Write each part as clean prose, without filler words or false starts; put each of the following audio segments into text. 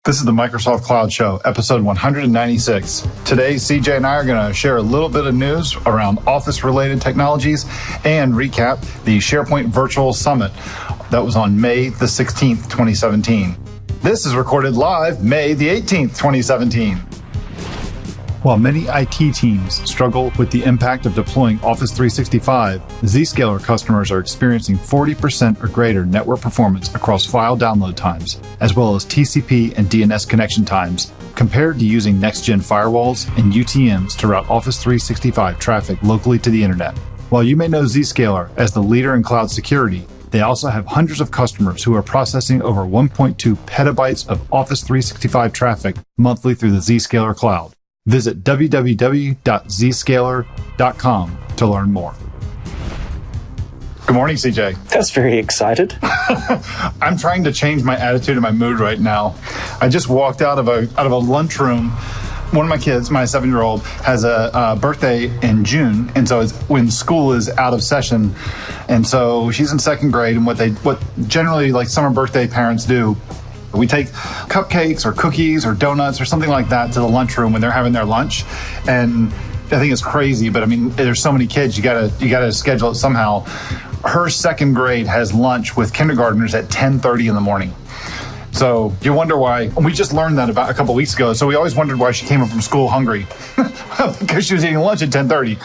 This is the Microsoft Cloud Show, episode 196. Today, CJ and I are going to share a little bit of news around Office-related technologies and recap the SharePoint Virtual Summit that was on May the 16th, 2017. This is recorded live May the 18th, 2017. While many IT teams struggle with the impact of deploying Office 365, Zscaler customers are experiencing 40% or greater network performance across file download times, as well as TCP and DNS connection times, compared to using next-gen firewalls and UTMs to route Office 365 traffic locally to the internet. While you may know Zscaler as the leader in cloud security, they also have hundreds of customers who are processing over 1.2 petabytes of Office 365 traffic monthly through the Zscaler cloud. Visit www.zscaler.com to learn more. Good morning, CJ. That's very excited. I'm trying to change my attitude and my mood right now. I just walked out of a lunchroom. One of my kids, my 7-year-old, has a birthday in June, and so it's when school is out of session, and so she's in second grade. And what generally like summer birthday parents do, we take cupcakes or cookies or donuts or something like that to the lunchroom when they're having their lunch. And I think it's crazy, but I mean, there's so many kids, you gotta schedule it somehow. Her second grade has lunch with kindergartners at 10:30 in the morning. So you wonder why. We just learned that about a couple weeks ago. So we always wondered why she came home from school hungry because she was eating lunch at 10:30.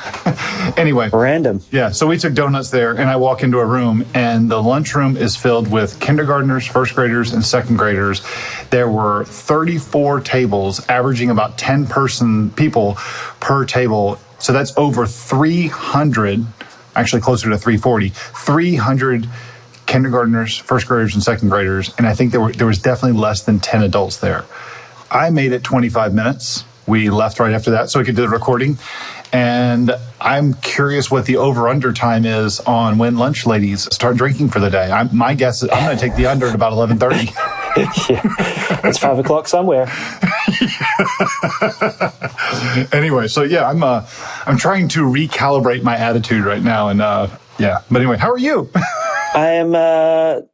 Anyway. Random. Yeah. So we took donuts there, and I walk into a room, and the lunchroom is filled with kindergartners, first graders, and second graders. There were 34 tables, averaging about 10 people per table. So that's over 300, actually closer to 340, 300 kindergartners, first graders, and second graders, and I think there was definitely less than 10 adults there. I made it 25 minutes. We left right after that so we could do the recording, and I'm curious what the over-under time is on when lunch ladies start drinking for the day. My guess is I'm going to take the under at about 11:30. Yeah, it's 5 o'clock somewhere. Anyway, so yeah, I'm trying to recalibrate my attitude right now, and yeah. But anyway, how are you? I am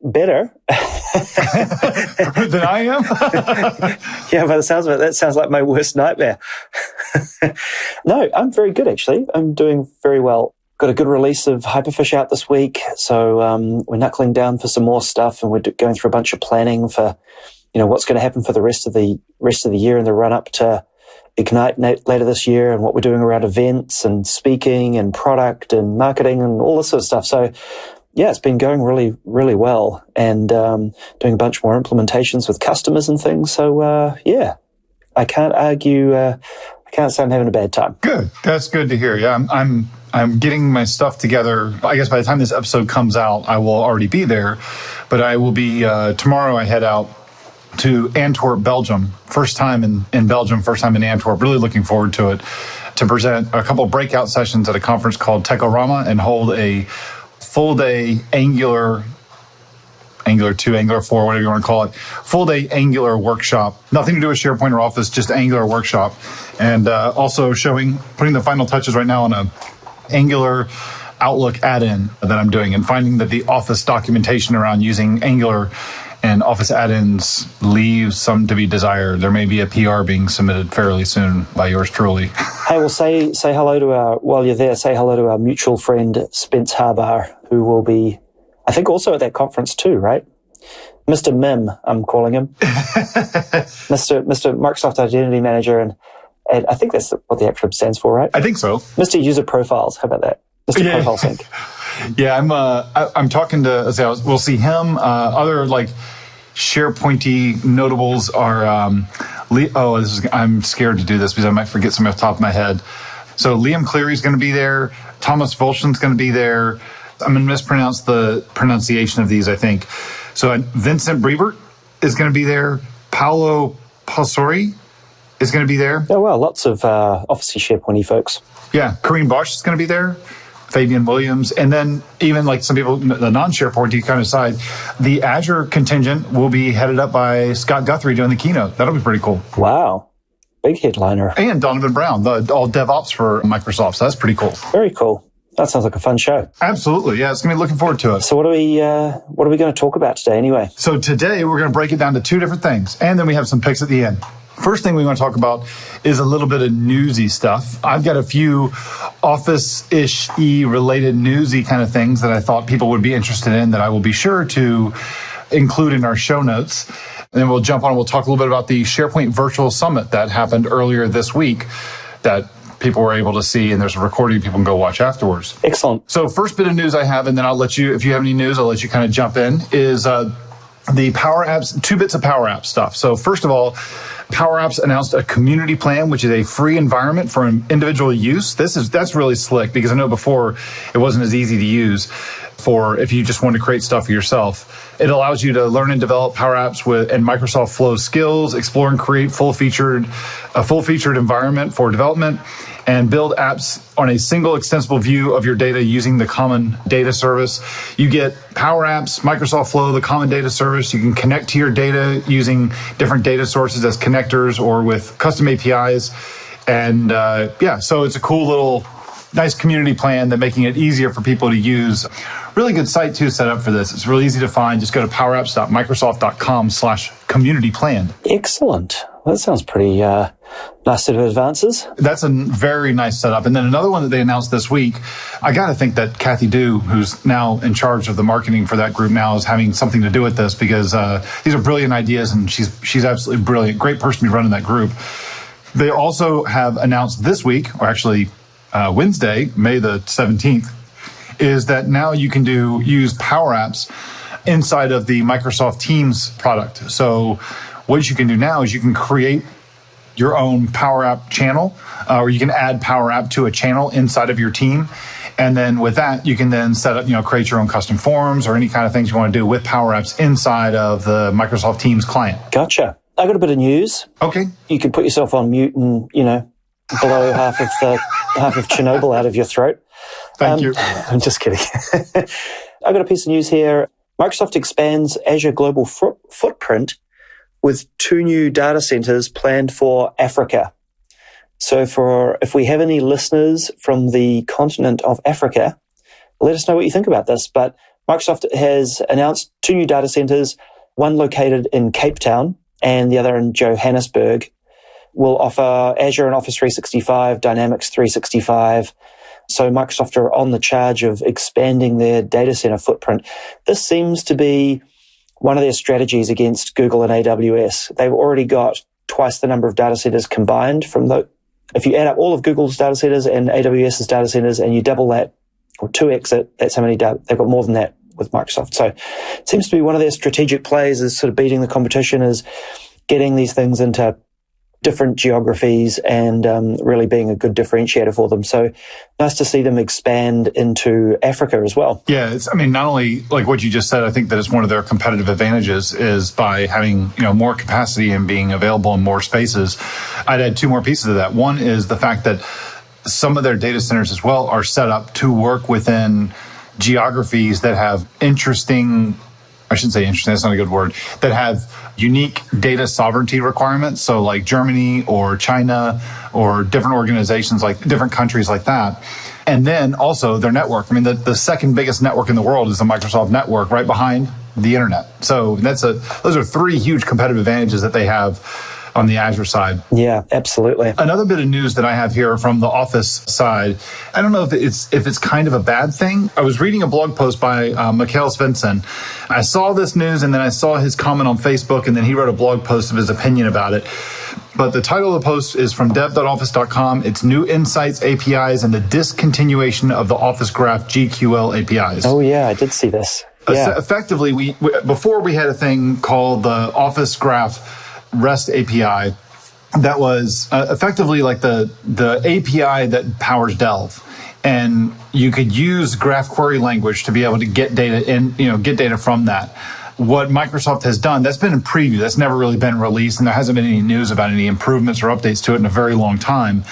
better than I am. Yeah, by the sounds of it, that sounds like my worst nightmare. No, I'm very good actually. I'm doing very well. Got a good release of Hyperfish out this week, so we're knuckling down for some more stuff, and we're going through a bunch of planning for, what's going to happen for the rest of the year and the run up to Ignite later this year, and what we're doing around events and speaking and product and marketing and all this sort of stuff. So yeah, it's been going really, really well, and doing a bunch more implementations with customers and things. So yeah, I can't argue. I can't say I'm having a bad time. Good. That's good to hear. Yeah, I'm getting my stuff together. I guess by the time this episode comes out, I will already be there. But I will be tomorrow. I head out to Antwerp, Belgium. First time in Belgium. First time in Antwerp. Really looking forward to it. To present a couple breakout sessions at a conference called Techorama and hold a full day Angular 2, Angular 4, whatever you want to call it, full day Angular workshop. Nothing to do with SharePoint or Office, just Angular workshop. And also putting the final touches right now on a Angular Outlook add-in that I'm doing, and finding that the Office documentation around using Angular and Office add-ins leaves some to be desired. There may be a PR being submitted fairly soon by yours truly. Hey, well, say hello to while you're there, say hello to our mutual friend, Spence Harbar, who will be, I think, also at that conference too, right? Mr. Mim, I'm calling him. Mr. Microsoft Identity Manager, and I think that's what the acronym stands for, right? I think so. Mr. User Profiles, how about that? Mr. Profile Sync. Yeah, I'm talking to, we'll see him, other like SharePointy notables are, I'm scared to do this because I might forget some off the top of my head. So Liam Cleary's going to be there. Thomas Volshin's going to be there. I'm going to mispronounce the pronunciation of these, I think. So Vincent Briebert is going to be there. Paolo Passori is going to be there. Oh, wow. Lots of Office SharePointy folks. Yeah. Kareem Bosch is going to be there. Fabian Williams, and then even like some people, the non-SharePoint kind of side, the Azure contingent will be headed up by Scott Guthrie doing the keynote. That'll be pretty cool. Wow. Big headliner. And Donovan Brown, all DevOps for Microsoft. So that's pretty cool. Very cool. That sounds like a fun show. Absolutely. Yeah, it's going to be looking forward to it. So what are we going to talk about today anyway? So today we're going to break it down to two different things, and then we have some picks at the end. First thing we want to talk about is a little bit of newsy stuff. I've got a few Office-ish-y related newsy kind of things that I thought people would be interested in that I will be sure to include in our show notes. And then we'll jump on and we'll talk a little bit about the SharePoint Virtual Summit that happened earlier this week that people were able to see, and there's a recording people can go watch afterwards. Excellent. So first bit of news I have, and then I'll let you, if you have any news, I'll let you kind of jump in, is the Power Apps, 2 bits of Power Apps stuff. So first of all, Power Apps announced a community plan, which is a free environment for individual use. That's really slick because I know before it wasn't as easy to use for if you just want to create stuff for yourself. It allows you to learn and develop Power Apps and Microsoft Flow skills, explore and create a full featured environment for development, and build apps on a single extensible view of your data using the common data service. You get Power Apps, Microsoft Flow, the common data service. You can connect to your data using different data sources as connectors or with custom APIs. And so it's a cool little nice community plan that making it easier for people to use. Really good site too set up for this. It's really easy to find. Just go to powerapps.microsoft.com/community plan. Excellent. Well, that sounds pretty nice set of advances. That's a very nice setup. And then another one that they announced this week, I got to think that Kathy Dew, who's now in charge of the marketing for that group now, is having something to do with this because these are brilliant ideas and she's absolutely brilliant. Great person to be running that group. They also have announced this week, or actually Wednesday, May the 17th, is that now you can use Power Apps inside of the Microsoft Teams product. So what you can do now is you can create your own Power App channel, or you can add Power App to a channel inside of your team. And then with that, you can then set up, create your own custom forms or any kind of things you want to do with Power Apps inside of the Microsoft Teams client. Gotcha. I got a bit of news. Okay. You can put yourself on mute and, blow half of Chernobyl out of your throat. Thank you. I'm just kidding. I got a piece of news here. Microsoft expands Azure global footprint with 2 new data centers planned for Africa. So if we have any listeners from the continent of Africa, let us know what you think about this. But Microsoft has announced 2 new data centers, one located in Cape Town and the other in Johannesburg. Will offer Azure and Office 365, Dynamics 365. So Microsoft are on the charge of expanding their data center footprint. This seems to be one of their strategies against Google and AWS. They've already got twice the number of data centers combined if you add up all of Google's data centers and AWS's data centers and you double that or 2x it, that's how many data. They've got more than that with Microsoft. So it seems to be one of their strategic plays is sort of beating the competition, is getting these things into different geographies and really being a good differentiator for them. So nice to see them expand into Africa as well. Yeah, not only like what you just said, I think that it's one of their competitive advantages is by having, more capacity and being available in more spaces. I'd add 2 more pieces of that. One is the fact that some of their data centers as well are set up to work within geographies that have interesting, I shouldn't say interesting, that's not a good word, that have unique data sovereignty requirements. So like Germany or China or different organizations, like different countries like that. And then also their network. The second biggest network in the world is the Microsoft network right behind the internet. So those are 3 huge competitive advantages that they have on the Azure side. Yeah, absolutely. Another bit of news that I have here from the Office side, I don't know if it's kind of a bad thing. I was reading a blog post by Mikhail Svensson. I saw this news and then I saw his comment on Facebook and then he wrote a blog post of his opinion about it. But the title of the post is from dev.office.com. It's New Insights APIs and the Discontinuation of the Office Graph GQL APIs. Oh yeah, I did see this. Yeah. Effectively, before we had a thing called the Office Graph REST API that was effectively like the API that powers Delve. And you could use graph query language to be able to get data get data from that. What Microsoft has done, that's been in preview. That's never really been released, and there hasn't been any news about any improvements or updates to it in a very long time.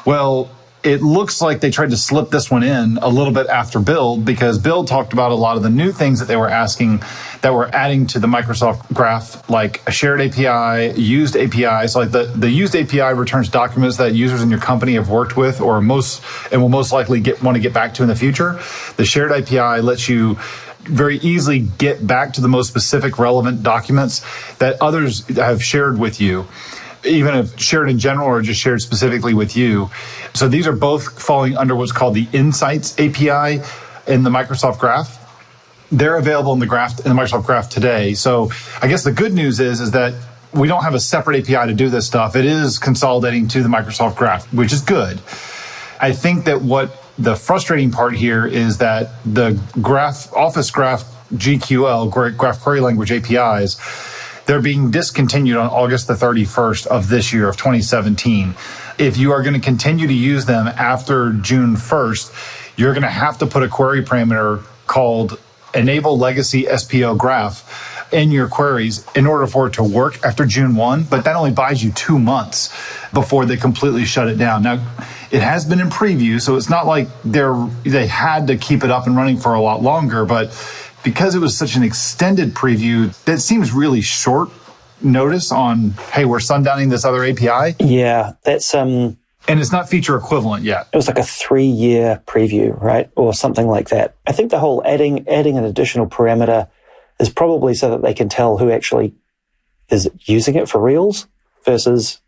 Well, it looks like they tried to slip this one in a little bit after Build, because Build talked about a lot of the new things that they were asking that were adding to the Microsoft Graph, like a shared API, used API. So like the used API returns documents that users in your company have worked with or will most likely want to get back to in the future. The shared API lets you very easily get back to the most specific relevant documents that others have shared with you, even if shared in general or just shared specifically with you. So these are both falling under what's called the Insights API in the Microsoft Graph. They're available in the Microsoft Graph today. So I guess the good news is that we don't have a separate API to do this stuff. It is consolidating to the Microsoft Graph, which is good. I think that what the frustrating part here is that the Office Graph GQL, Graph Query Language APIs, they're being discontinued on August the 31st of this year, of 2017. If you are going to continue to use them after June 1st, you're going to have to put a query parameter called Enable Legacy SPO Graph in your queries in order for it to work after June 1, but that only buys you 2 months before they completely shut it down. Now, it has been in preview, so it's not like they had to keep it up and running for a lot longer, but because it was such an extended preview, that seems really short notice on, hey, we're sundowning this other API. Yeah, that's... And it's not feature equivalent yet. It was like a 3-year preview, right? Or something like that. I think the whole adding an additional parameter is probably so that they can tell who actually is using it for reals versus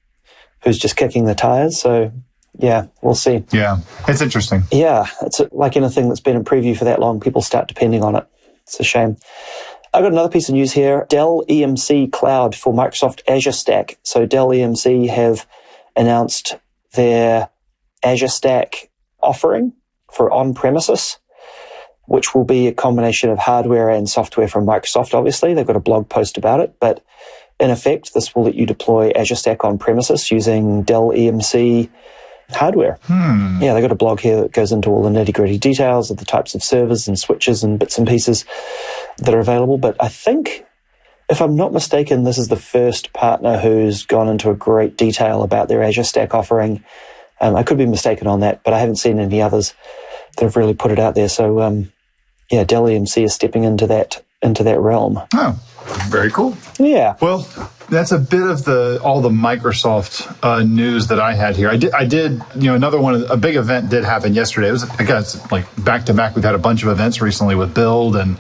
who's just kicking the tires. So, yeah, we'll see. Yeah, it's interesting. Yeah, it's like anything that's been in preview for that long, people start depending on it. It's a shame. I've got another piece of news here. Dell EMC Cloud for Microsoft Azure Stack. So Dell EMC have announced their Azure Stack offering for on-premises, which will be a combination of hardware and software from Microsoft, obviously. They've got a blog post about it. But in effect, this will let you deploy Azure Stack on-premises using Dell EMC hardware. Yeah, they've got a blog here that goes into all the nitty-gritty details of the types of servers and switches and bits and pieces that are available. But I think, if I'm not mistaken, this is the first partner who's gone into a great detail about their Azure Stack offering. I could be mistaken on that, but I haven't seen any others that have really put it out there. So, yeah, Dell EMC is stepping into that realm. Oh, very cool. Yeah. Well, that's a bit of all the Microsoft news that I had here. I did, another one, a big event did happen yesterday. It was, I guess, like back to back. We've had a bunch of events recently with Build and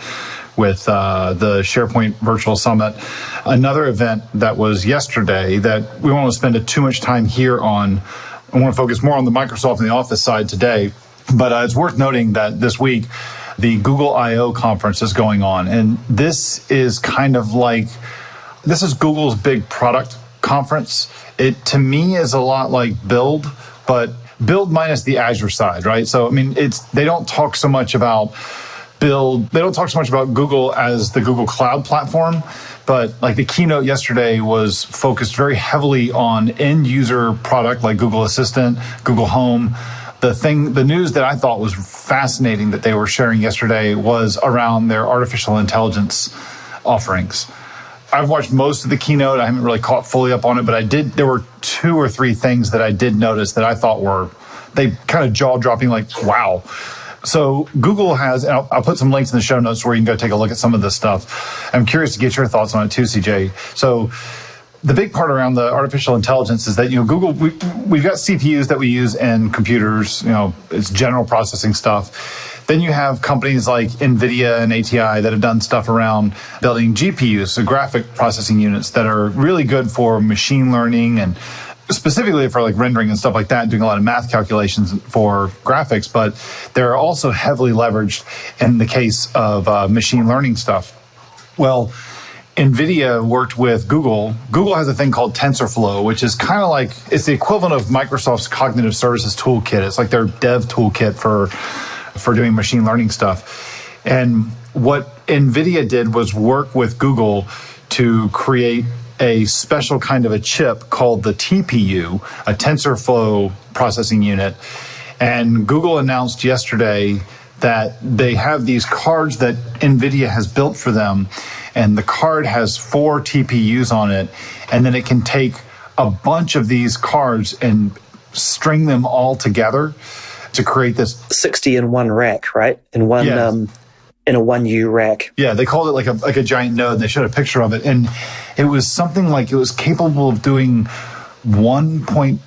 with the SharePoint Virtual Summit. Another event that was yesterday that we won't want to spend too much time here on. I want to focus more on the Microsoft and the Office side today. But it's worth noting that this week, the Google I/O conference is going on. And this is kind of like, this is Google's big product conference. It, to me, is a lot like Build, but Build minus the Azure side, right? So, I mean, they don't talk so much about Build. They don't talk so much about Google as the Google Cloud platform, but like the keynote yesterday was focused very heavily on end user product like Google Assistant, Google Home. The news that I thought was fascinating that they were sharing yesterday was around their artificial intelligence offerings. I've watched most of the keynote. I haven't really caught fully up on it, but there were 2 or 3 things that I did notice that I thought they kind of jaw-dropping, like, wow. So Google has, and I'll put some links in the show notes where you can go take a look at some of this stuff. I'm curious to get your thoughts on it too, CJ. So the big part around the artificial intelligence is that, Google, we've got CPUs that we use in computers, it's general processing stuff. Then you have companies like NVIDIA and ATI that have done stuff around building GPUs, so graphic processing units that are really good for machine learning and specifically for like rendering and stuff like that, doing a lot of math calculations for graphics, but they're also heavily leveraged in the case of machine learning stuff. Well, NVIDIA worked with Google. Google has a thing called TensorFlow, which is kind of like, it's the equivalent of Microsoft's Cognitive Services Toolkit. It's like their dev toolkit for doing machine learning stuff. And what NVIDIA did was work with Google to create a special kind of a chip called the TPU, a TensorFlow processing unit. And Google announced yesterday that they have these cards that NVIDIA has built for them, and the card has 4 TPUs on it, and then it can take a bunch of these cards and string them all together to create this 60 in one rack, right? In one in a 1U rack. Yeah, they called it like a giant node, and they showed a picture of it, and it was something like it was capable of doing 1.6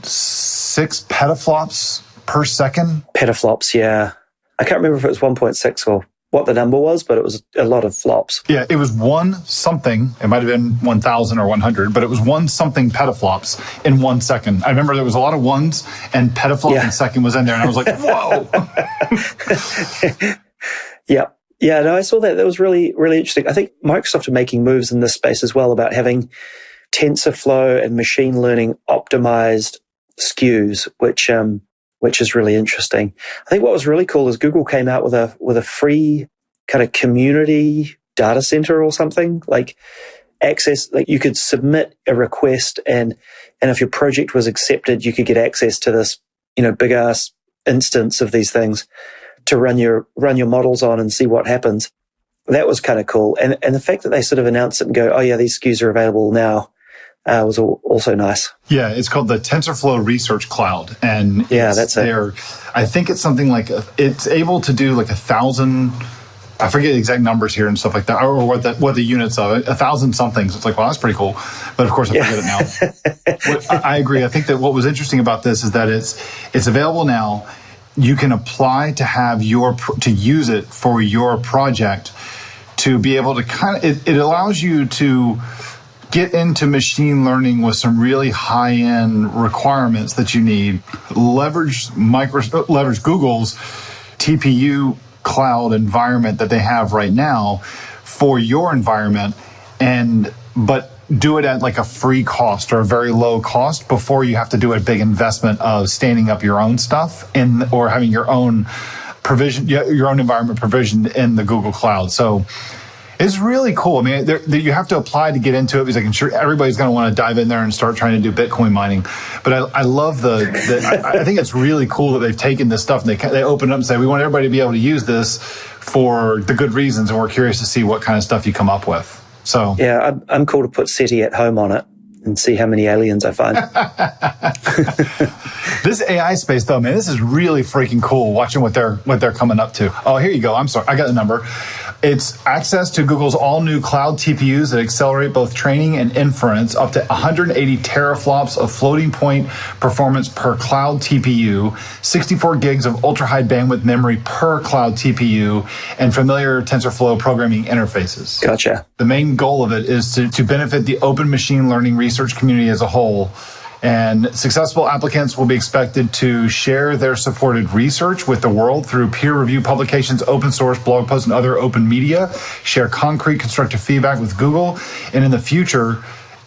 petaflops per second. Petaflops, yeah. I can't remember if it was 1.6 or what the number was, but it was a lot of flops. Yeah, it was one something. It might have been 1,000 or 100, but it was one something petaflops in 1 second. I remember there was a lot of ones, and petaflop in second was in there, and I was like, whoa. Yeah. Yeah, no, I saw that. That was really, really interesting. I think Microsoft are making moves in this space as well about having TensorFlow and machine learning optimized SKUs, which is really interesting. I think what was really cool is Google came out with a free kind of community data center or something, like access, like you could submit a request and if your project was accepted, you could get access to this, big ass instance of these things to run your models on and see what happens. That was kind of cool. And the fact that they sort of announced it and go, oh yeah, these SKUs are available now, was also nice. Yeah, it's called the TensorFlow Research Cloud. And that's it. I think it's something like, it's able to do like 1,000, I forget the exact numbers here and stuff like that, or what the units of it, 1,000 somethings. It's like, well, that's pretty cool. But of course, I forget it now. I agree. I think that what was interesting about this is that it's available now. You can apply to have to use it for your project, to be able to it allows you to get into machine learning with some really high-end requirements that you need. Leverage Google's TPU cloud environment that they have right now for your environment, but do it at like a free cost or a very low cost before you have to do a big investment of standing up your own stuff or having your own your own environment provisioned in the Google Cloud. So it's really cool. I mean, you have to apply to get into it because I'm sure everybody's going to want to dive in there and start trying to do Bitcoin mining. But I love I think it's really cool that they've taken this stuff and they open it up and say, we want everybody to be able to use this for the good reasons, and we're curious to see what kind of stuff you come up with. So yeah, I'm cool to put SETI at home on it and see how many aliens I find. This AI space, though, man, this is really freaking cool. Watching what they're coming up to. Oh, here you go. I'm sorry, I got the number. It's access to Google's all-new cloud TPUs that accelerate both training and inference, up to 180 teraflops of floating point performance per cloud TPU, 64 gigs of ultra-high bandwidth memory per cloud TPU, and familiar TensorFlow programming interfaces. Gotcha. The main goal of it is to benefit the open machine learning research community as a whole. And successful applicants will be expected to share their supported research with the world through peer-reviewed publications, open source, blog posts, and other open media, share concrete constructive feedback with Google, and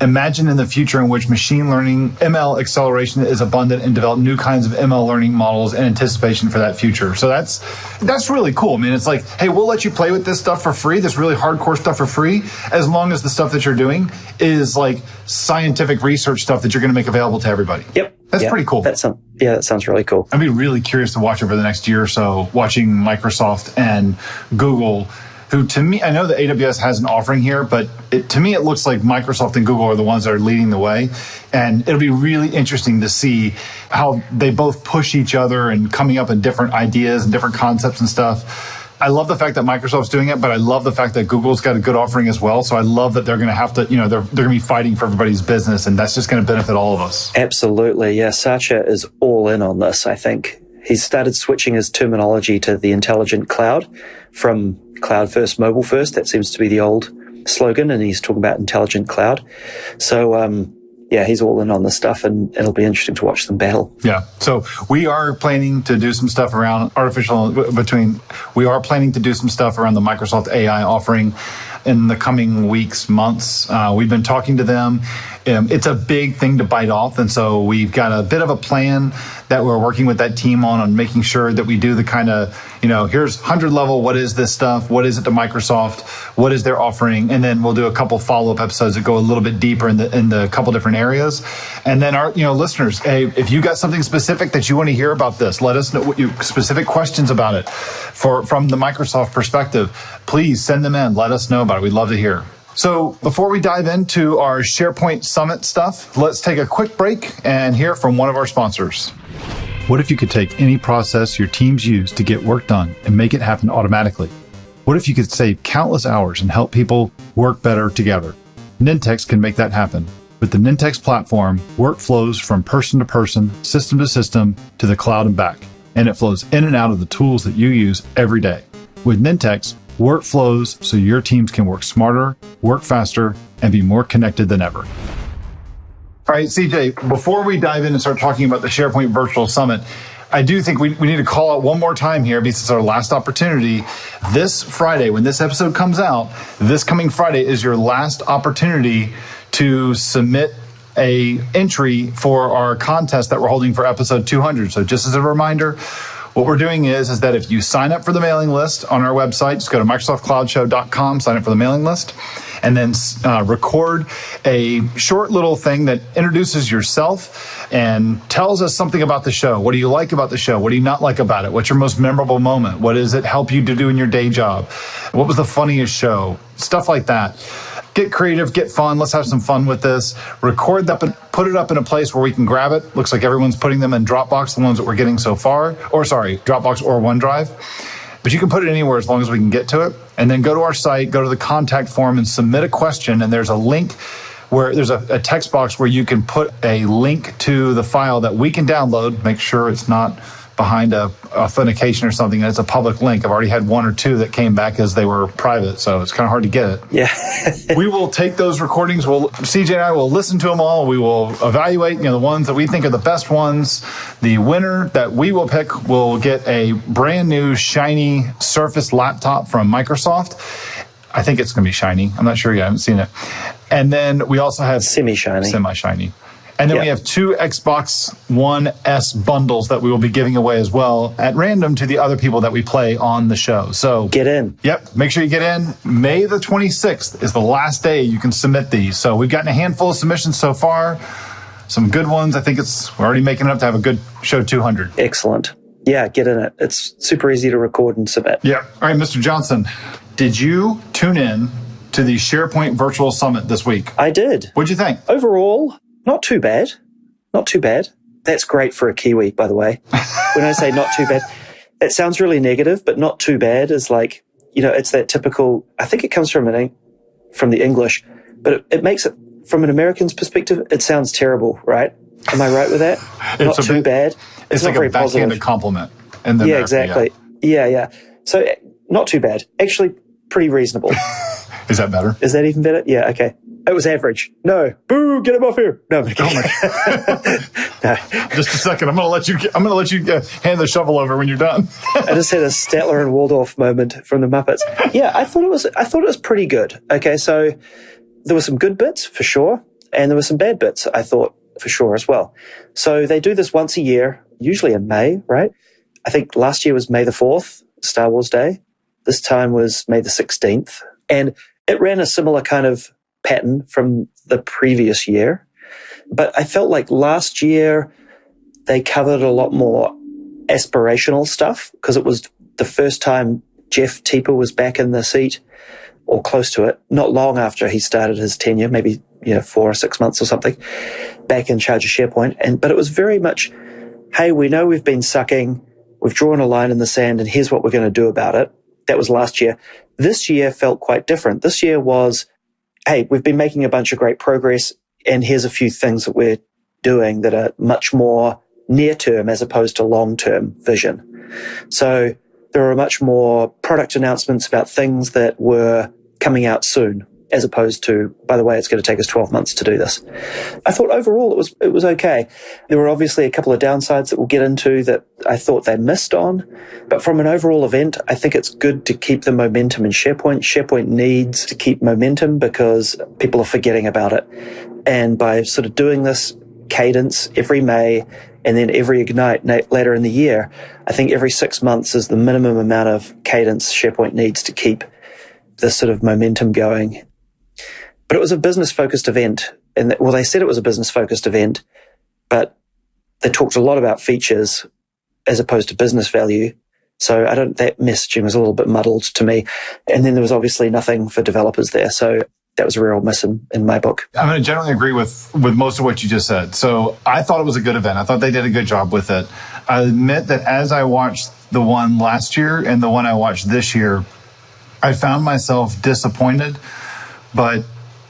imagine in the future in which machine learning, ML acceleration is abundant, and develop new kinds of ML learning models in anticipation for that future. So that's really cool. I mean, it's like, hey, we'll let you play with this stuff for free, this really hardcore stuff for free, as long as the stuff that you're doing is like scientific research stuff that you're going to make available to everybody. Yep. That's pretty cool. That sounds really cool. I'd be really curious to watch over the next year or so, watching Microsoft and Google, who to me, I know that AWS has an offering here, but to me, it looks like Microsoft and Google are the ones that are leading the way. And it'll be really interesting to see how they both push each other and coming up with different ideas and different concepts and stuff. I love the fact that Microsoft's doing it, but I love the fact that Google's got a good offering as well. So I love that they're going to have to, they're going to be fighting for everybody's business, and that's just going to benefit all of us. Absolutely. Yeah. Satya is all in on this, I think. He's started switching his terminology to the intelligent cloud from cloud first, mobile first. That seems to be the old slogan, and he's talking about intelligent cloud. So, he's all in on this stuff, and it'll be interesting to watch them battle. Yeah. So we are planning to do some stuff around we are planning to do some stuff around the Microsoft AI offering in the coming weeks, months. We've been talking to them. It's a big thing to bite off. And so we've got a bit of a plan that we're working with that team on making sure that we do the kind of, here's 100 level. What is this stuff? What is it to Microsoft? What is their offering? And then we'll do a couple follow-up episodes that go a little bit deeper in the couple different areas. And then our, listeners, hey, if you got something specific that you want to hear about this, let us know specific questions about it from the Microsoft perspective. Please send them in. Let us know about it. We'd love to hear. So before we dive into our SharePoint Summit stuff, let's take a quick break and hear from one of our sponsors. What if you could take any process your teams use to get work done and make it happen automatically? What if you could save countless hours and help people work better together? Nintex can make that happen. With the Nintex platform, work flows from person to person, system to system, to the cloud and back, and it flows in and out of the tools that you use every day. With Nintex, work flows so your teams can work smarter, work faster, and be more connected than ever. All right, CJ, before we dive in and start talking about the SharePoint Virtual Summit, I do think we need to call out one more time here because it's our last opportunity. This Friday, when this episode comes out, this coming Friday is your last opportunity to submit a entry for our contest that we're holding for episode 200. So just as a reminder, what we're doing is that if you sign up for the mailing list on our website, just go to microsoftcloudshow.com, sign up for the mailing list, and then record a short little thing that introduces yourself and tells us something about the show. What do you like about the show? What do you not like about it? What's your most memorable moment? What does it help you to do in your day job? What was the funniest show? Stuff like that. Get creative, get fun. Let's have some fun with this. Record that, but put it up in a place where we can grab it. Looks like everyone's putting them in Dropbox, the ones that we're getting so far. Dropbox or OneDrive. But you can put it anywhere as long as we can get to it. And then go to our site, go to the contact form and submit a question. And there's a link where there's a text box where you can put a link to the file that we can download. Make sure it's not behind a authentication or something, and it's a public link. I've already had one or two that came back as they were private, so it's kind of hard to get it. Yeah. We will take those recordings. CJ and I will listen to them all. We will evaluate, the ones that we think are the best ones. The winner that we will pick will get a brand new shiny Surface laptop from Microsoft. I think it's going to be shiny. I'm not sure yet. I haven't seen it. And then we also have semi-shiny. And then we have 2 Xbox One S bundles that we will be giving away as well at random to the other people that we play on the show. So get in. Yep. Make sure you get in. May the 26th is the last day you can submit these. So we've gotten a handful of submissions so far. Some good ones. I think we're already making it up to have a good show 200. Excellent. Yeah, get in it. It's super easy to record and submit. Yeah. All right, Mr. Johnson, did you tune in to the SharePoint Virtual Summit this week? I did. What'd you think? Overall, not too bad. Not too bad. That's great for a Kiwi, by the way. When I say not too bad, it sounds really negative, but not too bad is like, it's that typical, I think it comes from the English, but it makes it, from an American's perspective, it sounds terrible, right? Am I right with that? Not too bad. It's not like very a backhanded compliment. Yeah, exactly. Yeah. So not too bad. Actually, pretty reasonable. Is that better? Is that even better? Yeah, okay. It was average. No. Boo, get him off here. No, I'm kidding. No. Just a second. I'm going to let you hand the shovel over when you're done. I just had a Statler and Waldorf moment from the Muppets. Yeah, I thought it was pretty good. Okay, so there were some good bits for sure, and there were some bad bits, I thought, for sure as well. So they do this once a year, usually in May, right? I think last year was May the 4th, Star Wars Day. This time was May the 16th. And it ran a similar kind of pattern from the previous year. But I felt like last year they covered a lot more aspirational stuff because it was the first time Jeff Teeper was back in the seat or close to it, not long after he started his tenure, maybe 4 or 6 months or something, back in charge of SharePoint. But it was very much, hey, we know we've been sucking, we've drawn a line in the sand, and here's what we're going to do about it. That was last year. This year felt quite different. This year was, hey, we've been making a bunch of great progress, and here's a few things that we're doing that are much more near-term as opposed to long-term vision. So there are much more product announcements about things that were coming out soon, as opposed to, by the way, it's going to take us 12 months to do this. I thought overall it was okay. There were obviously a couple of downsides that we'll get into that I thought they missed on. But from an overall event, I think it's good to keep the momentum in SharePoint. SharePoint needs to keep momentum because people are forgetting about it. And by sort of doing this cadence every May and then every Ignite later in the year, I think every 6 months is the minimum amount of cadence SharePoint needs to keep this sort of momentum going. But it was a business-focused event. And they said it was a business-focused event, but they talked a lot about features as opposed to business value. So that messaging was a little bit muddled to me. And then there was obviously nothing for developers there. So that was a real miss in my book. I'm going to generally agree with most of what you just said. So I thought it was a good event. I thought they did a good job with it. I admit that as I watched the one last year and the one I watched this year, I found myself disappointed. But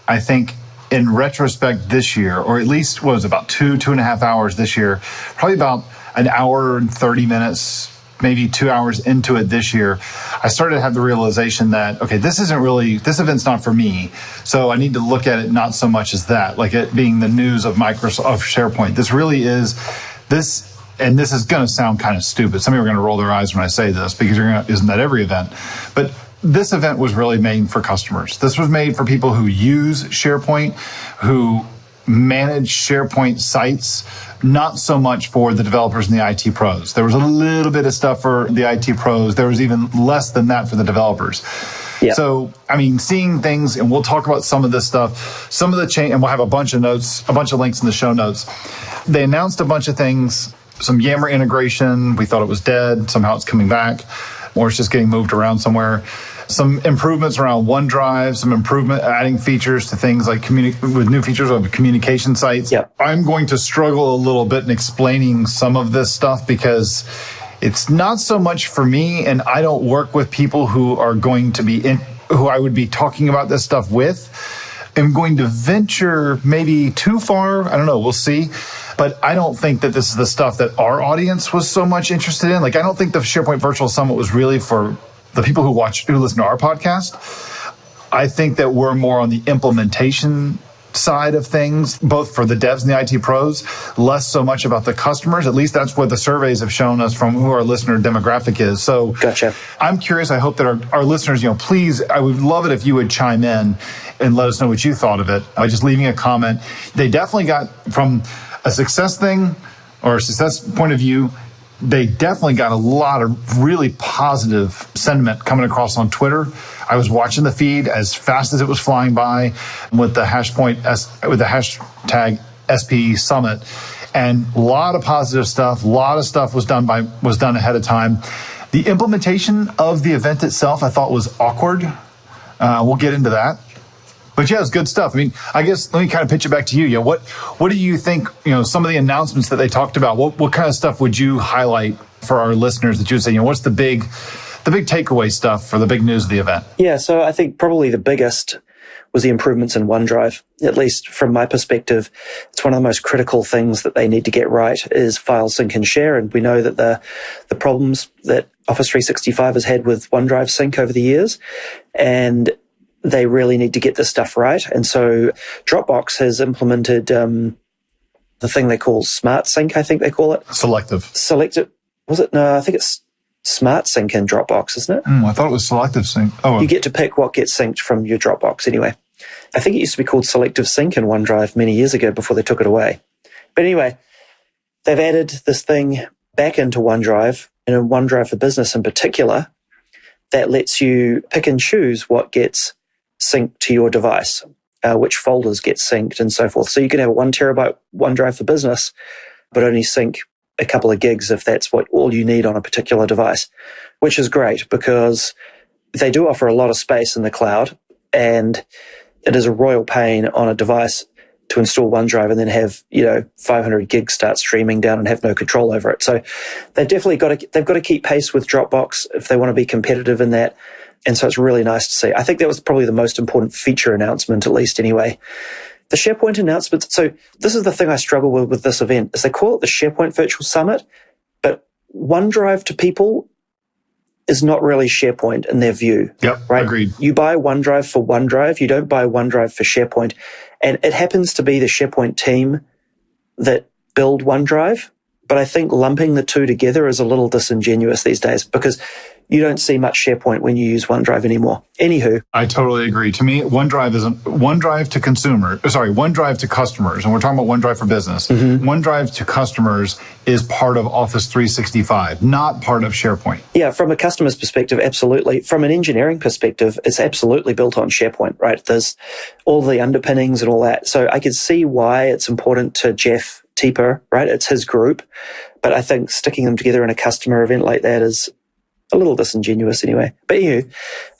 I think in retrospect this year, or at least what was it, about 2.5 hours this year, probably about an hour and 30 minutes, maybe 2 hours into it this year, I started to have the realization that, okay, this event's not for me. So I need to look at it not so much as that, like it being the news of Microsoft, of SharePoint. This really is this, and this is going to sound kind of stupid. Some of you are going to roll their eyes when I say this because isn't that every event? But this event was really made for customers. This was made for people who use SharePoint, who manage SharePoint sites, not so much for the developers and the IT pros. There was a little bit of stuff for the IT pros. There was even less than that for the developers. Yeah. So, I mean, seeing things, and we'll talk about some of this stuff, some of the change, and we'll have a bunch of notes, a bunch of links in the show notes. They announced a bunch of things, some Yammer integration. We thought it was dead. Somehow it's coming back, or it's just getting moved around somewhere. Some improvements around OneDrive, some improvement, adding features to things like with new features of communication sites. Yep. I'm going to struggle a little bit in explaining some of this stuff because it's not so much for me, and I don't work with people who are going to be who I would be talking about this stuff with. I'm going to venture maybe too far. I don't know. We'll see. But I don't think that this is the stuff that our audience was so much interested in. Like, I don't think the SharePoint Virtual Summit was really for the people who listen to our podcast. I think that we're more on the implementation side of things, both for the devs and the IT pros, less so much about the customers. At least that's what the surveys have shown us from who our listener demographic is. So gotcha. I'm curious. I hope that our listeners, please, I would love it if you would chime in and let us know what you thought of it by just leaving a comment. They definitely got, from a success thing or a success point of view, they definitely got a lot of really positive sentiment coming across on Twitter. I was watching the feed as fast as it was flying by with the hashtag SP Summit, and a lot of positive stuff. A lot of stuff was done ahead of time. The implementation of the event itself, I thought, was awkward. We'll get into that. But yeah, it's good stuff. I mean, I guess let me kind of pitch it back to you. Yeah, what do you think? Some of the announcements that they talked about. What kind of stuff would you highlight for our listeners that you would say? What's the big takeaway stuff for the big news of the event? Yeah, so I think probably the biggest was the improvements in OneDrive. At least from my perspective, it's one of the most critical things that they need to get right is file sync and share. And we know that the problems that Office 365 has had with OneDrive sync over the years, and they really need to get this stuff right. And so Dropbox has implemented the thing they call Smart Sync, I think they call it. Selective. Was it? No, I think it's Smart Sync in Dropbox, isn't it? I thought it was Selective Sync. Oh, you get to pick what gets synced from your Dropbox anyway. I think it used to be called Selective Sync in OneDrive many years ago before they took it away. But anyway, they've added this thing back into OneDrive, and in OneDrive for Business in particular, that lets you pick and choose what gets synced to your device, which folders get synced and so forth. So you can have a 1 terabyte OneDrive for Business, but only sync a couple of gigs if that's all you need on a particular device, which is great because they do offer a lot of space in the cloud, and it is a royal pain on a device to install OneDrive and then have 500 gigs start streaming down and have no control over it. So they've definitely got to keep pace with Dropbox if they want to be competitive in that. And so it's really nice to see. I think that was probably the most important feature announcement, at least anyway. The SharePoint announcements. So this is the thing I struggle with this event, is they call it the SharePoint Virtual Summit, but OneDrive to people is not really SharePoint in their view. Yep, right? Agreed. You buy OneDrive for OneDrive. You don't buy OneDrive for SharePoint. And it happens to be the SharePoint team that build OneDrive. But I think lumping the two together is a little disingenuous these days because you don't see much SharePoint when you use OneDrive anymore. Anywho. I totally agree. To me, OneDrive is OneDrive to customers, and we're talking about OneDrive for Business. Mm-hmm. OneDrive to customers is part of Office 365, not part of SharePoint. Yeah, from a customer's perspective, absolutely. From an engineering perspective, it's absolutely built on SharePoint, right? There's all the underpinnings and all that. So I can see why it's important to Jeff Teeper, right? It's his group. But I think sticking them together in a customer event like that is a little disingenuous anyway. But anyway,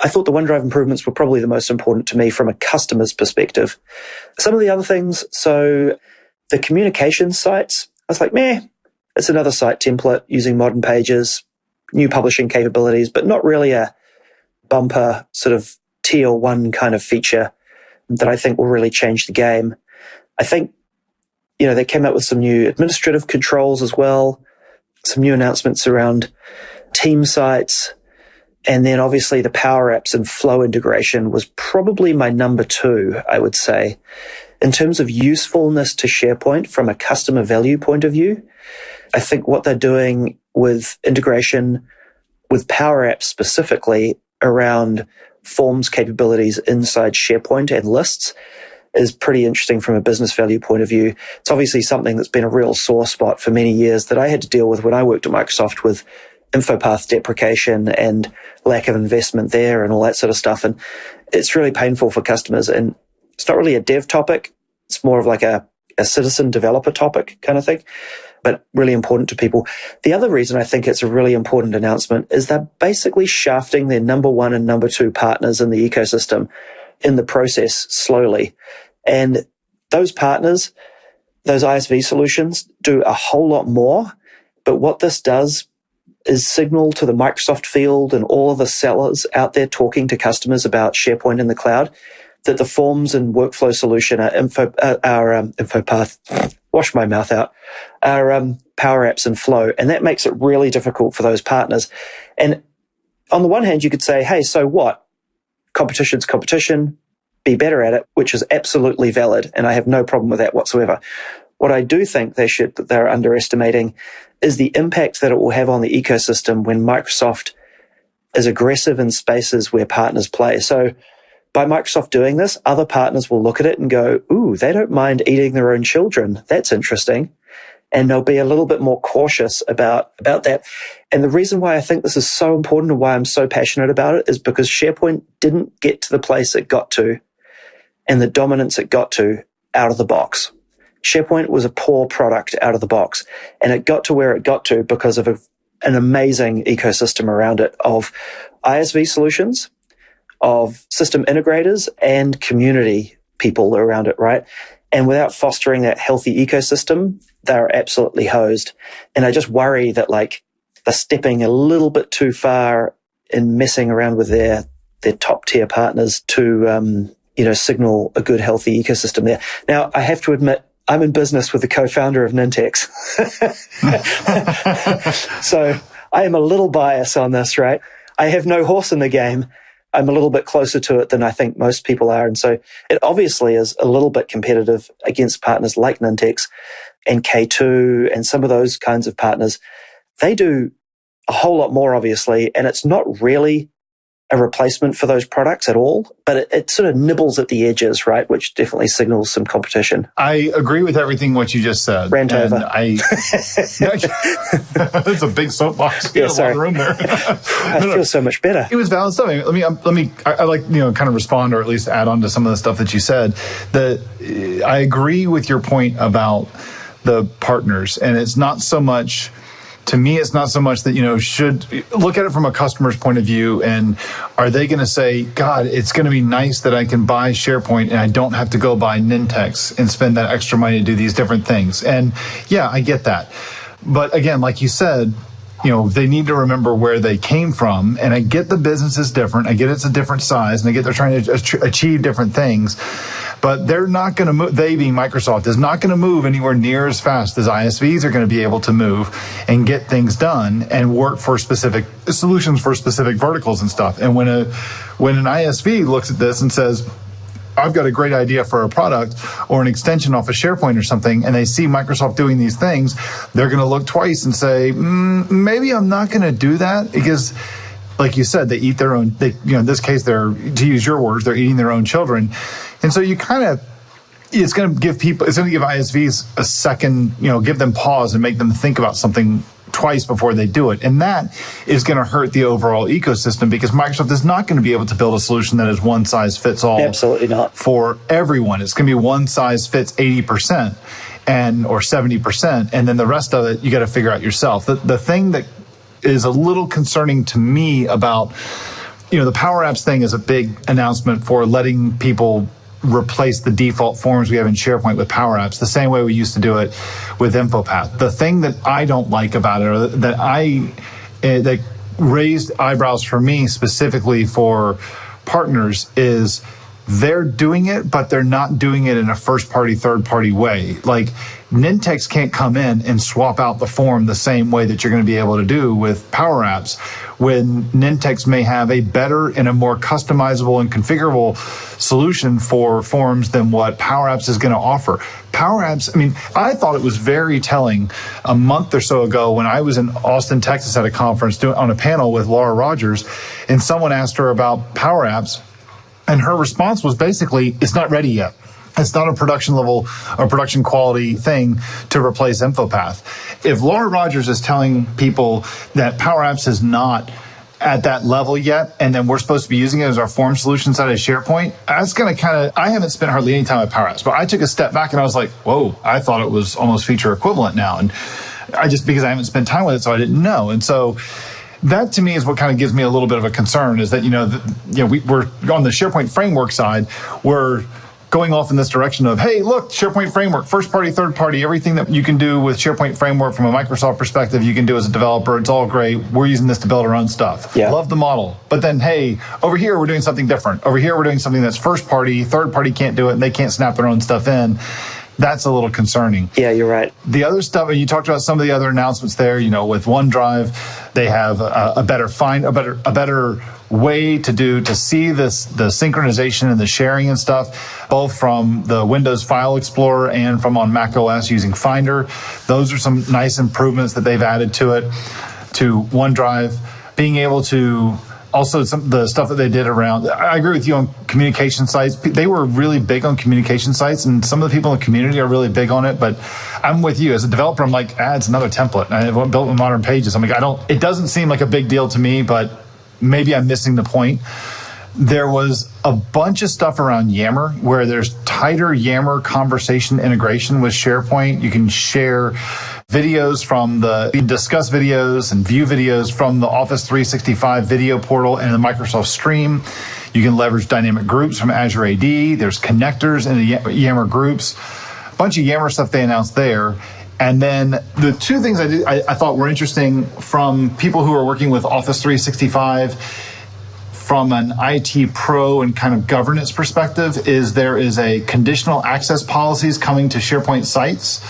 I thought the OneDrive improvements were probably the most important to me from a customer's perspective. Some of the other things, so the communication sites, I was like, meh, it's another site template using modern pages, new publishing capabilities, but not really a bumper sort of tier one kind of feature that I think will really change the game. I think, they came out with some new administrative controls as well, some new announcements around team sites, and then obviously the Power Apps and Flow integration was probably my number 2, I would say. In terms of usefulness to SharePoint from a customer value point of view, I think what they're doing with integration with Power Apps specifically around forms capabilities inside SharePoint and lists is pretty interesting from a business value point of view. It's obviously something that's been a real sore spot for many years that I had to deal with when I worked at Microsoft with InfoPath deprecation and lack of investment there and all that sort of stuff. And it's really painful for customers. And it's not really a dev topic. It's more of like a citizen developer topic kind of thing, but really important to people. The other reason I think it's a really important announcement is they're basically shafting their number 1 and number 2 partners in the ecosystem in the process slowly. And those partners, those ISV solutions, do a whole lot more. But what this does is signal to the Microsoft field and all of the sellers out there talking to customers about SharePoint in the cloud that the forms and workflow solution are InfoPath, wash my mouth out, are Power Apps and Flow. And that makes it really difficult for those partners. And on the one hand, you could say, hey, so what? Competition's competition, be better at it, which is absolutely valid. And I have no problem with that whatsoever. What I do think they're underestimating is the impact that it will have on the ecosystem when Microsoft is aggressive in spaces where partners play. So by Microsoft doing this, other partners will look at it and go, ooh, they don't mind eating their own children. That's interesting. And they'll be a little bit more cautious about that. And the reason why I think this is so important and why I'm so passionate about it is because SharePoint didn't get to the place it got to and the dominance it got to out of the box. SharePoint was a poor product out of the box, and it got to where it got to because of an amazing ecosystem around it of ISV solutions, of system integrators, and community people around it, right? And without fostering that healthy ecosystem, they're absolutely hosed. And I just worry that they're stepping a little bit too far in messing around with their top tier partners to signal a good, healthy ecosystem there. Now, I have to admit, I'm in business with the co-founder of Nintex. So I am a little biased on this, right? I have no horse in the game. I'm a little bit closer to it than I think most people are. And so it obviously is a little bit competitive against partners like Nintex and K2 and some of those kinds of partners. They do a whole lot more, obviously, and it's not really a replacement for those products at all, but it sort of nibbles at the edges, right? Which definitely signals some competition. I agree with everything what you just said. Rant over. It's a big soapbox. Yeah, sorry. Room there. I feel so much better. It was valid stuff. I like kind of respond or at least add on to some of the stuff that you said. I agree with your point about the partners, and it's not so much. To me, it's not so much that, should look at it from a customer's point of view and are they going to say, God, it's going to be nice that I can buy SharePoint and I don't have to go buy Nintex and spend that extra money to do these different things. And yeah, I get that. But again, like you said, they need to remember where they came from. And I get the business is different. I get it's a different size and I get they're trying to achieve different things. But they're not going to move, they being Microsoft, is not going to move anywhere near as fast as ISVs are going to be able to move and get things done and work for specific solutions for specific verticals and stuff. And when an ISV looks at this and says, I've got a great idea for a product or an extension off of SharePoint or something, and they see Microsoft doing these things, they're going to look twice and say, maybe I'm not going to do that because, like you said, they eat their own, in this case, to use your words, they're eating their own children. And so it's going to give ISVs a second, give them pause and make them think about something twice before they do it. And that is going to hurt the overall ecosystem because Microsoft is not going to be able to build a solution that is one size fits all. Absolutely not. For everyone. It's going to be one size fits 80% or 70%. And then the rest of it, you got to figure out yourself. The thing that is a little concerning to me about, the Power Apps thing is a big announcement for letting people replace the default forms we have in SharePoint with Power Apps, the same way we used to do it with InfoPath. The thing that I don't like about it, or that raised eyebrows for me specifically for partners, is they're doing it, but they're not doing it in a first-party, third-party way. Like, Nintex can't come in and swap out the form the same way that you're going to be able to do with Power Apps, when Nintex may have a better and a more customizable and configurable solution for forms than what Power Apps is going to offer. Power Apps, I thought it was very telling a month or so ago when I was in Austin, Texas at a conference on a panel with Laura Rogers, and someone asked her about Power Apps, and her response was basically, it's not ready yet. It's not a production level or production quality thing to replace InfoPath. If Laura Rogers is telling people that Power Apps is not at that level yet, and then we're supposed to be using it as our form solution inside of SharePoint, that's going to I haven't spent hardly any time with Power Apps, but I took a step back and I was like, whoa, I thought it was almost feature equivalent now. And because I haven't spent time with it, so I didn't know. And so that to me is what kind of gives me a little bit of a concern, is that, we're on the SharePoint framework side, we're going off in this direction of, hey, look, SharePoint framework, first party, third party, everything that you can do with SharePoint framework from a Microsoft perspective, you can do as a developer. It's all great. We're using this to build our own stuff. Yeah. Love the model. But then, hey, over here, we're doing something different. Over here, we're doing something that's first party, third party can't do it, and they can't snap their own stuff in. That's a little concerning. Yeah, you're right. The other stuff, and you talked about some of the other announcements there, with OneDrive, they have a better way to see the synchronization and the sharing and stuff, both from the Windows File Explorer and from on Mac OS using Finder. Those are some nice improvements that they've added to it, to OneDrive. Being able to also, the stuff that they did around, I agree with you on communication sites. They were really big on communication sites, and some of the people in the community are really big on it. But I'm with you. As a developer, I'm like, it's another template. I built with Modern Pages. I'm like, it doesn't seem like a big deal to me, but maybe I'm missing the point. There was a bunch of stuff around Yammer where there's tighter Yammer conversation integration with SharePoint. You can share videos discuss videos and view videos from the Office 365 video portal and the Microsoft Stream. You can leverage dynamic groups from Azure AD. There's connectors in the Yammer groups. A bunch of Yammer stuff they announced there. And then the two things I thought were interesting from people who are working with Office 365 from an IT pro and kind of governance perspective is there is a conditional access policies coming to SharePoint sites.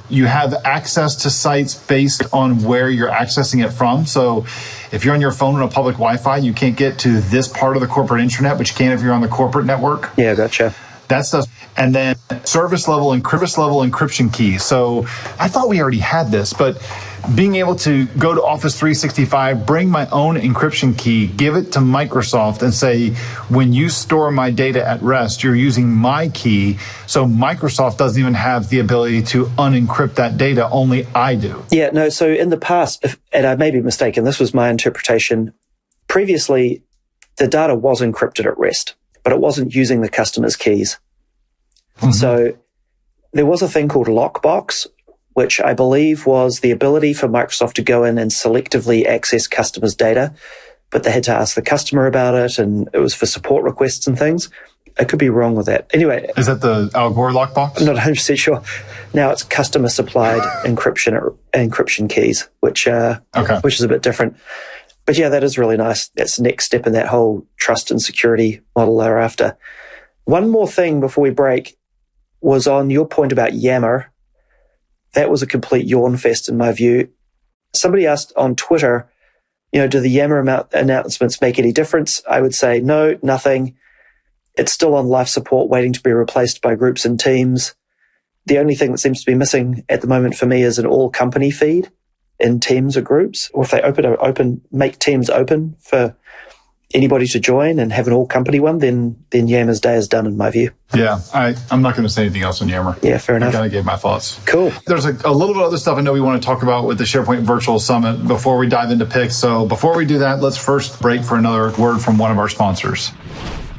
You have access to sites based on where you're accessing it from. So if you're on your phone on a public Wi-Fi, you can't get to this part of the corporate intranet, but you can if you're on the corporate network. Yeah, gotcha. That stuff. And then service level encryption key. So I thought we already had this, but being able to go to Office 365, bring my own encryption key, give it to Microsoft and say, when you store my data at rest, you're using my key. So Microsoft doesn't even have the ability to unencrypt that data, only I do. Yeah, no, so in the past, and I may be mistaken, this was my interpretation. Previously, the data was encrypted at rest, but it wasn't using the customer's keys. Mm-hmm. So there was a thing called Lockbox, which I believe was the ability for Microsoft to go in and selectively access customers' data, but they had to ask the customer about it, and it was for support requests and things. I could be wrong with that. Anyway. Is that the Al Gore lockbox? I'm not 100% sure. Now it's customer-supplied encryption keys, which is a bit different. But yeah, that is really nice. That's the next step in that whole trust and security model they're after. One more thing before we break was on your point about Yammer. That was a complete yawn fest in my view. Somebody asked on Twitter, do the Yammer announcements make any difference? I would say no, nothing. It's still on life support, waiting to be replaced by groups and teams. The only thing that seems to be missing at the moment for me is an all company feed in teams or groups, or if they make teams open for anybody to join and have an all company one, then Yammer's day is done in my view. Yeah, I'm not going to say anything else on Yammer. Yeah, fair enough. I kind of gave my thoughts. Cool. There's a little bit of other stuff I know we want to talk about with the SharePoint Virtual Summit before we dive into picks. So before we do that, let's first break for another word from one of our sponsors.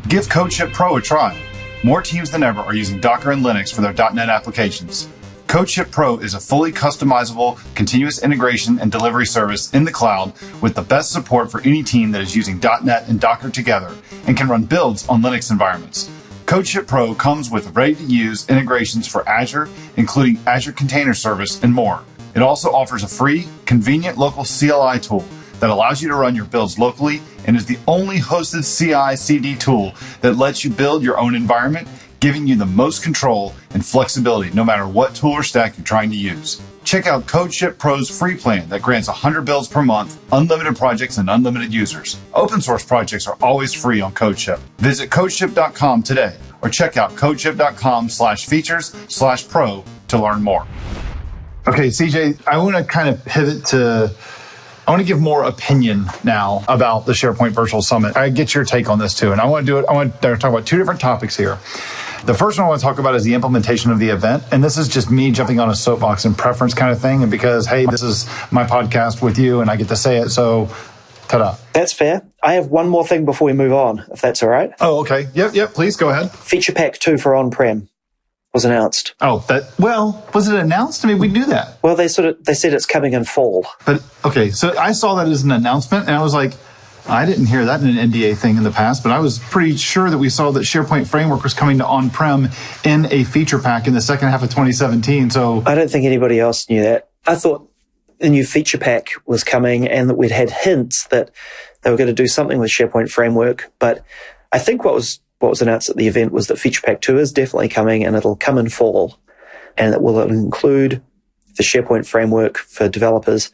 Give CodeShip Pro a try. More teams than ever are using Docker and Linux for their .NET applications. CodeShip Pro is a fully customizable, continuous integration and delivery service in the cloud with the best support for any team that is using .NET and Docker together and can run builds on Linux environments. CodeShip Pro comes with ready-to-use integrations for Azure, including Azure Container Service and more. It also offers a free, convenient local CLI tool that allows you to run your builds locally and is the only hosted CI/CD tool that lets you build your own environment, giving you the most control and flexibility no matter what tool or stack you're trying to use. Check out CodeShip Pro's free plan that grants 100 builds per month, unlimited projects, and unlimited users. Open source projects are always free on CodeShip. Visit codeship.com today or check out codeship.com/features/pro to learn more. Okay, CJ, I want to kind of pivot to, I want to give more opinion now about the SharePoint Virtual Summit. I get your take on this too, and I want to do it. I want to talk about two different topics here. The first one I want to talk about is the implementation of the event. And this is just me jumping on a soapbox and preference kind of thing. And because, hey, this is my podcast with you and I get to say it. So, ta-da. That's fair. I have one more thing before we move on, if that's all right. Oh, okay. Yep. Please go ahead. Feature Pack 2 for on-prem was announced. Oh, was it announced? I mean, we knew that. Well, they said it's coming in fall. But, okay, so I saw that as an announcement and I was like, I didn't hear that in an NDA thing in the past, but I was pretty sure that we saw that SharePoint Framework was coming to on-prem in a feature pack in the second half of 2017. So I don't think anybody else knew that. I thought the new feature pack was coming and that we'd had hints that they were going to do something with SharePoint Framework. But I think what was announced at the event was that feature pack 2 is definitely coming and it'll come in fall. And it will include the SharePoint Framework for developers.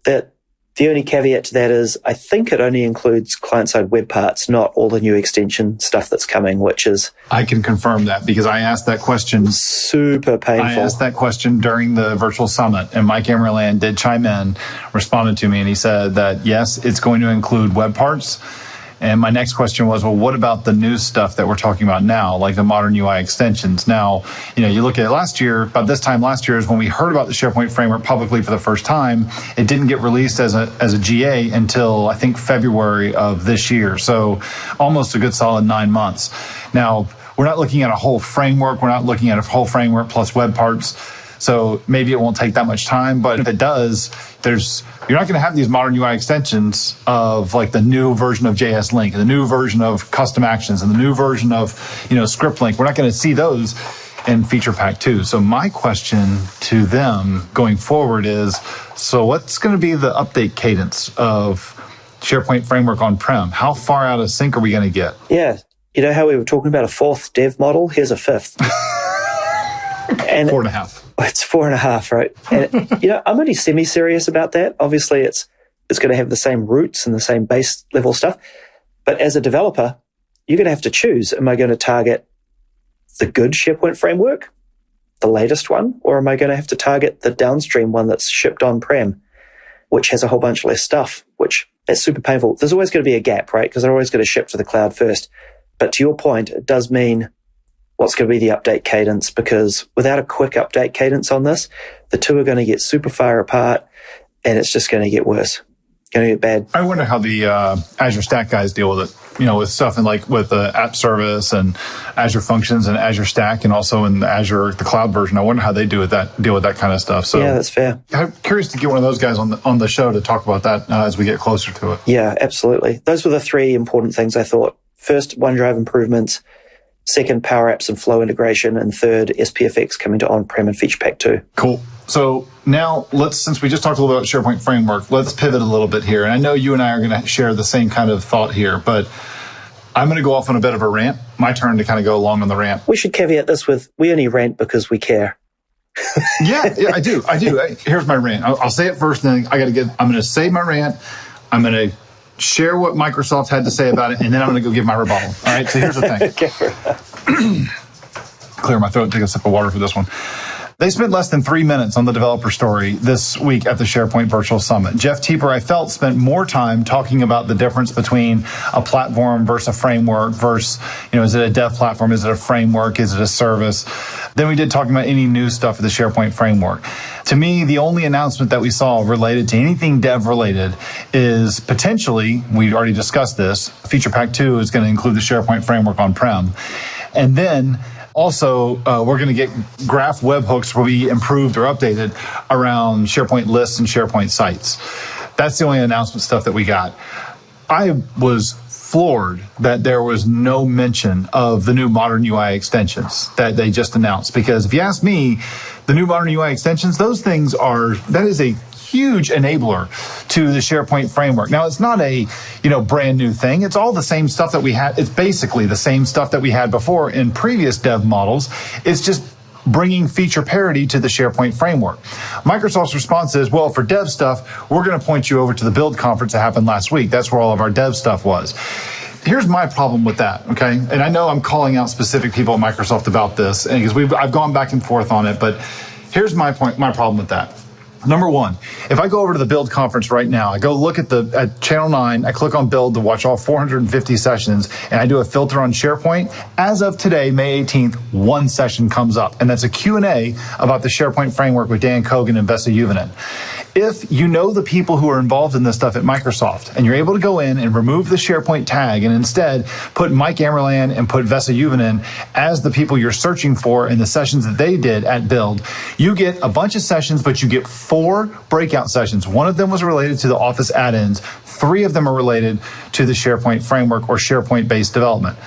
That the only caveat to that is I think it only includes client-side web parts, not all the new extension stuff that's coming, which is... I can confirm that because I asked that question. Super painful. I asked that question during the virtual summit and Mike Emerland did chime in, responded to me, and he said that, yes, it's going to include web parts. And my next question was, well, what about the new stuff that we're talking about now, like the modern UI extensions? Now, you look at last year, about this time last year is when we heard about the SharePoint framework publicly for the first time. It didn't get released as a GA until, I think, February of this year. So almost a good solid 9 months. Now, we're not looking at a whole framework. We're not looking at a whole framework plus web parts. So maybe it won't take that much time, but if it does, you're not going to have these modern UI extensions of like the new version of JS Link and the new version of custom actions and the new version of, script link. We're not going to see those in Feature Pack 2. So my question to them going forward is, so what's going to be the update cadence of SharePoint Framework on-prem? How far out of sync are we going to get? Yeah. You know how we were talking about a fourth dev model? Here's a fifth. And 4.5. It's 4.5, right? And, I'm only semi-serious about that. Obviously, it's going to have the same roots and the same base level stuff. But as a developer, you're going to have to choose. Am I going to target the good SharePoint framework, the latest one, or am I going to have to target the downstream one that's shipped on-prem, which has a whole bunch less stuff, which that's super painful. There's always going to be a gap, right? Because they're always going to ship to the cloud first. But to your point, it does mean what's going to be the update cadence, because without a quick update cadence on this, the two are going to get super far apart and it's just going to get worse. Going to get bad. I wonder how the Azure Stack guys deal with it, with stuff with the app service and Azure Functions and Azure Stack and also in the cloud version. I wonder how they deal with that kind of stuff. So yeah, that's fair. I'm curious to get one of those guys on the show to talk about that as we get closer to it. Yeah, absolutely. Those were the three important things I thought. First, OneDrive improvements. Second, Power Apps and Flow integration. And third, SPFX coming to on-prem and Feature Pack 2. Cool. So now since we just talked a little bit about SharePoint Framework, let's pivot a little bit here. And I know you and I are going to share the same kind of thought here, but I'm going to go off on a bit of a rant. My turn to kind of go along on the rant. We should caveat this with, we only rant because we care. yeah, I do. Here's my rant. I'll say it first, then I'm going to say my rant. I'm going to share what Microsoft had to say about it, and then I'm going to go give my rebuttal. All right, so here's the thing. Clear my throat, take a sip of water for this one. They spent less than 3 minutes on the developer story this week at the SharePoint Virtual Summit. Jeff Teeper, I felt, spent more time talking about the difference between a platform versus a framework versus, is it a dev platform? Is it a framework? Is it a service? Than we did talking about any new stuff with the SharePoint framework. To me, the only announcement that we saw related to anything dev related is potentially, we already discussed this, Feature Pack 2 is going to include the SharePoint framework on-prem. And then Also, we're going to get Graph webhooks will be improved or updated around SharePoint lists and SharePoint sites. That's the only announcement stuff that we got. I was floored that there was no mention of the new modern UI extensions that they just announced. Because if you ask me, the new modern UI extensions, that is a huge enabler to the SharePoint framework. Now, it's not a, brand new thing. It's all the same stuff that we had. It's basically the same stuff that we had before in previous dev models. It's just bringing feature parity to the SharePoint framework. Microsoft's response is, well, for dev stuff, we're going to point you over to the Build conference that happened last week. That's where all of our dev stuff was. Here's my problem with that, okay? And I know I'm calling out specific people at Microsoft about this, because I've gone back and forth on it, but here's my problem with that. Number one, if I go over to the Build conference right now, I go look at Channel 9, I click on Build to watch all 450 sessions, and I do a filter on SharePoint. As of today, May 18th, one session comes up, and that's a Q&A about the SharePoint framework with Dan Kogan and Vesa Juvonen. If you know the people who are involved in this stuff at Microsoft, and you're able to go in and remove the SharePoint tag and instead put Mike Amerland and put Vesa Juvonen as the people you're searching for in the sessions that they did at Build, you get a bunch of sessions, but you get 4 breakout sessions. One of them was related to the Office add-ins. 3 of them are related to the SharePoint framework or SharePoint-based development.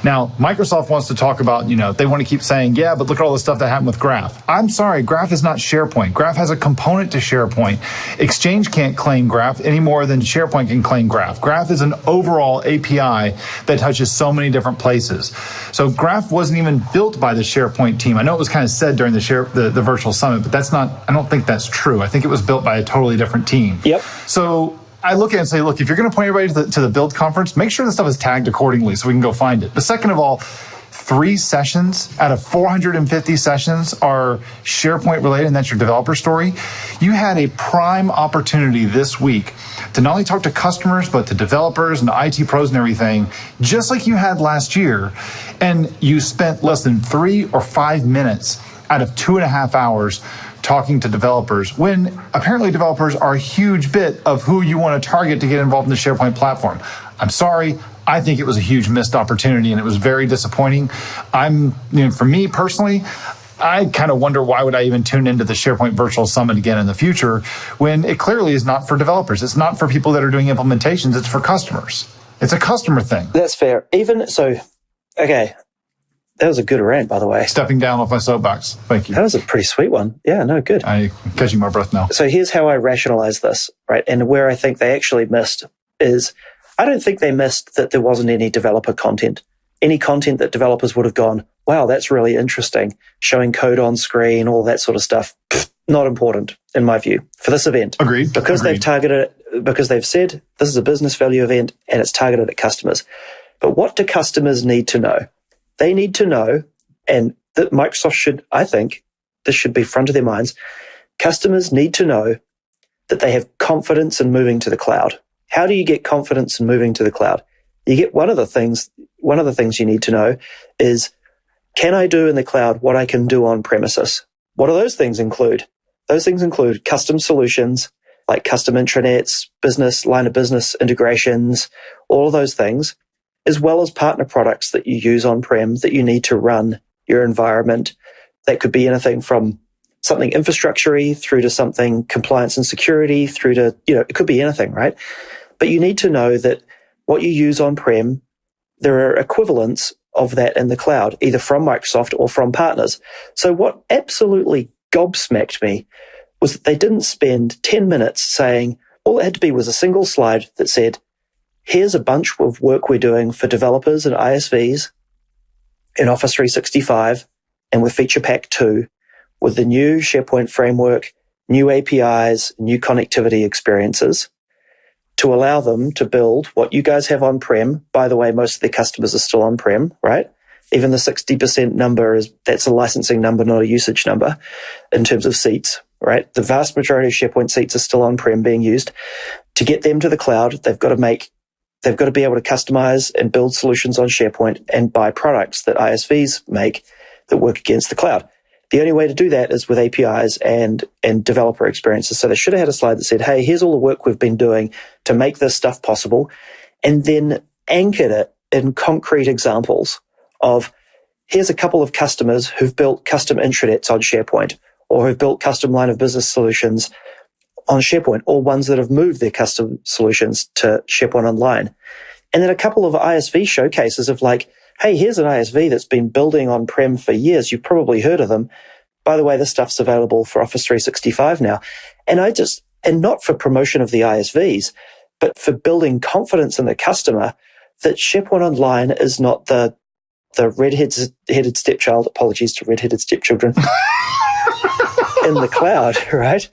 Now, Microsoft wants to talk about, they want to keep saying, yeah, but look at all the stuff that happened with Graph. I'm sorry, Graph is not SharePoint. Graph has a component to SharePoint. Exchange can't claim Graph any more than SharePoint can claim Graph. Graph is an overall API that touches so many different places. So Graph wasn't even built by the SharePoint team. I know it was kind of said during the Virtual Summit, but I don't think that's true. I think it was built by a totally different team. Yep. So I look at it and say, look, if you're going to point everybody to the Build conference, make sure the stuff is tagged accordingly so we can go find it. But second of all, 3 sessions out of 450 sessions are SharePoint related, and that's your developer story. You had a prime opportunity this week to not only talk to customers, but to developers and IT pros and everything, just like you had last year. And you spent less than 3 or 5 minutes out of 2.5 hours talking to developers, when apparently developers are a huge bit of who you want to target to get involved in the SharePoint platform. I'm sorry, I think it was a huge missed opportunity, and it was very disappointing. For me personally, I kind of wonder why would I even tune into the SharePoint Virtual Summit again in the future when it clearly is not for developers. It's not for people that are doing implementations. It's for customers. It's a customer thing. That's fair. Okay. That was a good rant, by the way. Stepping down off my soapbox. Thank you. That was a pretty sweet one. Yeah, no, good. I'm catching my breath now. So here's how I rationalize this, right? And where I think they actually missed is, I don't think they missed that there wasn't any developer content. Any content that developers would have gone, wow, that's really interesting. Showing code on screen, all that sort of stuff. Not important, in my view, for this event. Agreed. Because they've targeted it, because they've said this is a business value event and it's targeted at customers. But what do customers need to know? They need to know, and that Microsoft should, I think, this should be front of their minds. Customers need to know that they have confidence in moving to the cloud. How do you get confidence in moving to the cloud? You get one of the things you need to know is, can I do in the cloud what I can do on premises? What do those things include? Those things include custom solutions like custom intranets, line of business integrations, all of those things, as well as partner products that you use on-prem that you need to run your environment. That could be anything from something infrastructure-y through to something compliance and security through to, it could be anything, right? But you need to know that what you use on-prem, there are equivalents of that in the cloud, either from Microsoft or from partners. So what absolutely gobsmacked me was that they didn't spend 10 minutes saying, all it had to be was a single slide that said, here's a bunch of work we're doing for developers and ISVs in Office 365 and with Feature Pack 2 with the new SharePoint framework, new APIs, new connectivity experiences to allow them to build what you guys have on-prem. By the way, most of their customers are still on-prem, right? Even the 60% number that's a licensing number, not a usage number in terms of seats, right? The vast majority of SharePoint seats are still on-prem being used. To get them to the cloud, they've got to be able to customize and build solutions on SharePoint and buy products that ISVs make that work against the cloud. The only way to do that is with APIs and developer experiences. So they should have had a slide that said, hey, here's all the work we've been doing to make this stuff possible, and then anchored it in concrete examples of, here's a couple of customers who've built custom intranets on SharePoint, or who've built custom line of business solutions on SharePoint, or ones that have moved their custom solutions to SharePoint Online. And then a couple of ISV showcases of like, hey, here's an ISV that's been building on-prem for years. You've probably heard of them. By the way, this stuff's available for Office 365 now. And not for promotion of the ISVs, but for building confidence in the customer that SharePoint Online is not the red-headed stepchild, apologies to red-headed stepchildren, in the cloud, right?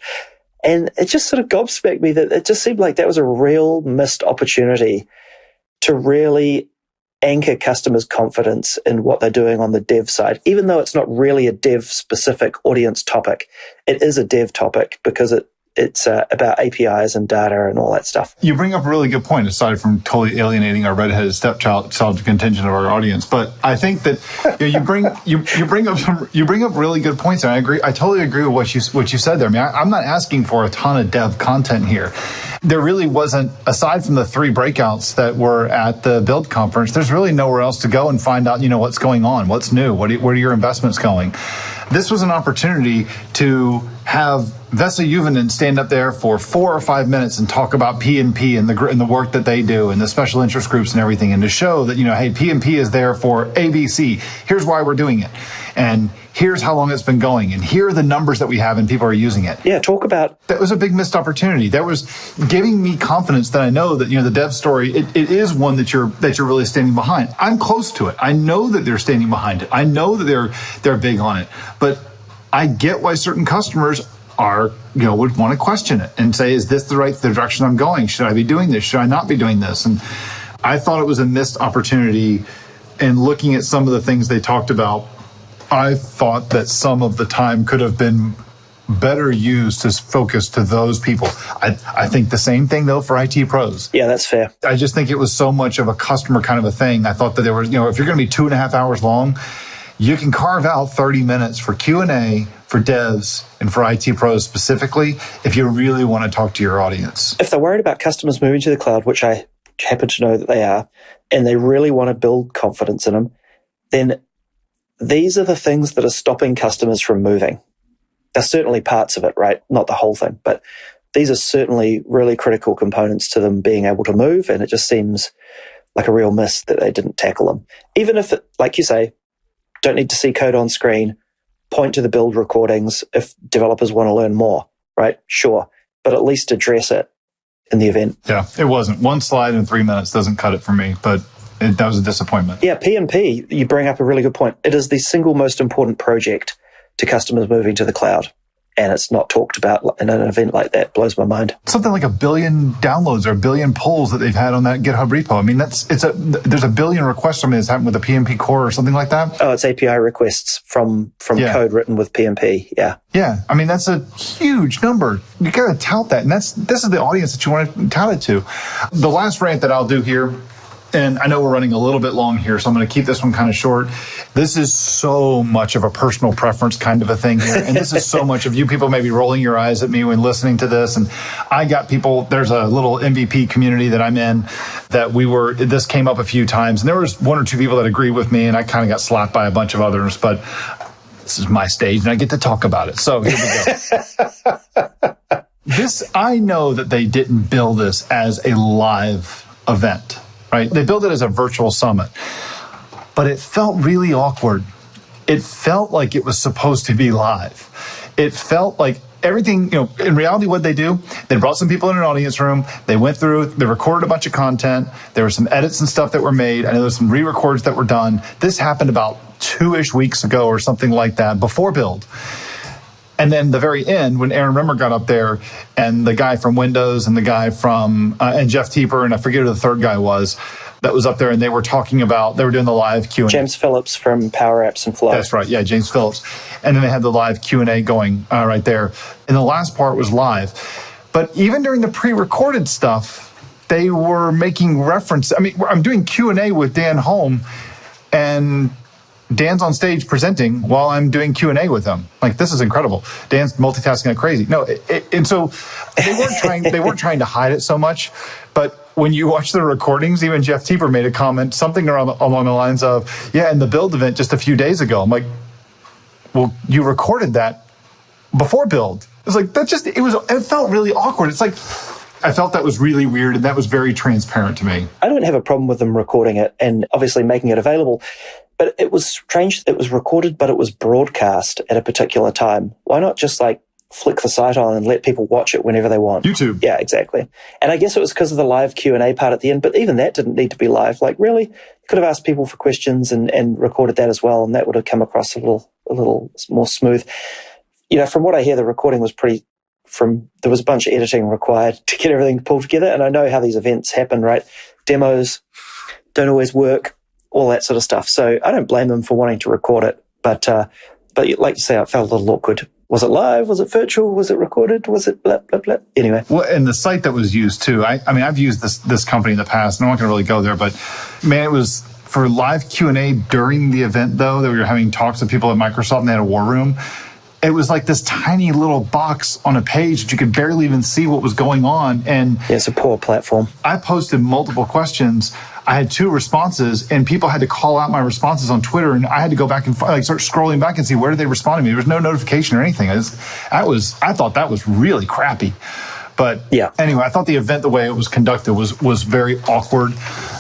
And it just sort of gobsmacked me that it just seemed like that was a real missed opportunity to really anchor customers' confidence in what they're doing on the dev side. Even though it's not really a dev-specific audience topic, it is a dev topic because it's about APIs and data and all that stuff. You bring up a really good point, aside from totally alienating our redheaded stepchild contingent of our audience. But I think that you bring up really good points, and I agree. I totally agree with what you said there. I mean, I'm not asking for a ton of dev content here. There really wasn't, aside from the 3 breakouts that were at the Build conference, there's really nowhere else to go and find out, what's going on, what's new, where are your investments going. This was an opportunity to have Vesa Juvonen stand up there for 4 or 5 minutes and talk about P&P and the work that they do and the special interest groups and everything, and to show that, hey, P&P is there for ABC. Here's why we're doing it. And here's how long it's been going. And here are the numbers that we have and people are using it. Yeah, talk about... That was a big missed opportunity. That was giving me confidence that I know that, the dev story, it is one that you're really standing behind. I'm close to it. I know that they're standing behind it. I know that they're big on it. But I get why certain customers would want to question it and say, is this the direction I'm going? Should I be doing this? Should I not be doing this? And I thought it was a missed opportunity. And looking at some of the things they talked about, I thought that some of the time could have been better used to focus to those people. I think the same thing, though, for IT pros. Yeah, that's fair. I just think it was so much of a customer kind of a thing. I thought that there was, if you're going to be 2.5 hours long, you can carve out 30 minutes for Q&A, for devs, and for IT pros specifically, if you really want to talk to your audience. If they're worried about customers moving to the cloud, which I happen to know that they are, and they really want to build confidence in them, then these are the things that are stopping customers from moving. There's certainly parts of it, right? Not the whole thing, but these are certainly really critical components to them being able to move, and it just seems like a real miss that they didn't tackle them. Even if, like you say, don't need to see code on screen, point to the build recordings if developers want to learn more, right? Sure, but at least address it in the event. Yeah, it wasn't. One slide in 3 minutes doesn't cut it for me, but that was a disappointment. Yeah, P&P, you bring up a really good point. It is the single most important project to customers moving to the cloud. And it's not talked about in an event like that. Blows my mind. Something like 1 billion downloads or 1 billion pulls that they've had on that GitHub repo. I mean, there's 1 billion requests from it. It's happened with the PMP core or something like that. Oh, it's API requests from code written with PMP. Yeah. Yeah. I mean, that's a huge number. You got to tout that. And this is the audience that you want to tout it to. The last rant that I'll do here, and I know we're running a little bit long here, so I'm going to keep this one kind of short. This is so much of a personal preference kind of a thing here. And this is so much of you people maybe rolling your eyes at me when listening to this. And I got people, there's a little MVP community that I'm in that this came up a few times. And there was 1 or 2 people that agreed with me, and I kind of got slapped by a bunch of others. But this is my stage, and I get to talk about it. So here we go. I know that they didn't build this as a live event. Right? They built it as a virtual summit, but it felt really awkward. It felt like it was supposed to be live. It felt like everything, in reality, what they do, they brought some people in an audience room, they went through, they recorded a bunch of content, there were some edits and stuff that were made, I know there was some re-records that were done. This happened about 2-ish weeks ago or something like that, before Build. And then the very end, when Aaron Rimmer got up there, and the guy from Windows and the guy from, and Jeff Teeper, and I forget who the third guy was, that was up there, and they were talking about, they were doing the live Q&A. James Phillips from Power Apps and Flow. That's right, yeah, James Phillips. And then they had the live Q&A going right there. And the last part was live. But even during the pre-recorded stuff, they were making reference. I mean, I'm doing Q&A with Dan Holm, and Dan's on stage presenting while I'm doing Q&A with him. Like, this is incredible. Dan's multitasking like crazy. No, and so they weren't trying to hide it so much, but when you watch the recordings, even Jeff Teeper made a comment, something along the lines of, yeah, in the build event just a few days ago. I'm like, well, you recorded that before build. It's like, it felt really awkward. It's like, I felt that was really weird, and that was very transparent to me. I don't have a problem with them recording it and obviously making it available, but it was strange that it was recorded, but it was broadcast at a particular time. Why not just like flick the site on and let people watch it whenever they want? YouTube. Yeah, exactly. And I guess it was because of the live Q&A part at the end, but even that didn't need to be live. Like, really? You could have asked people for questions and recorded that as well, and that would have come across a little more smooth. You know, from what I hear, the recording was there was a bunch of editing required to get everything pulled together. And I know how these events happen, right? Demos don't always work, all that sort of stuff. So I don't blame them for wanting to record it. But like you say, it felt a little awkward. Was it live? Was it virtual? Was it recorded? Was it blah, blah, blah? Anyway. Well, and the site that was used too, I mean, I've used this company in the past, and I'm not going to really go there, but man, it was for live Q&A during the event, though, that we were having talks with people at Microsoft, and they had a war room. It was like this tiny little box on a page that you could barely even see what was going on. And yeah, it's a poor platform. I posted multiple questions. I had 2 responses, and people had to call out my responses on Twitter, and I had to go back and start scrolling back and see where did they respond to me. There was no notification or anything. I thought that was really crappy. But yeah. Anyway, I thought the event, the way it was conducted, was very awkward.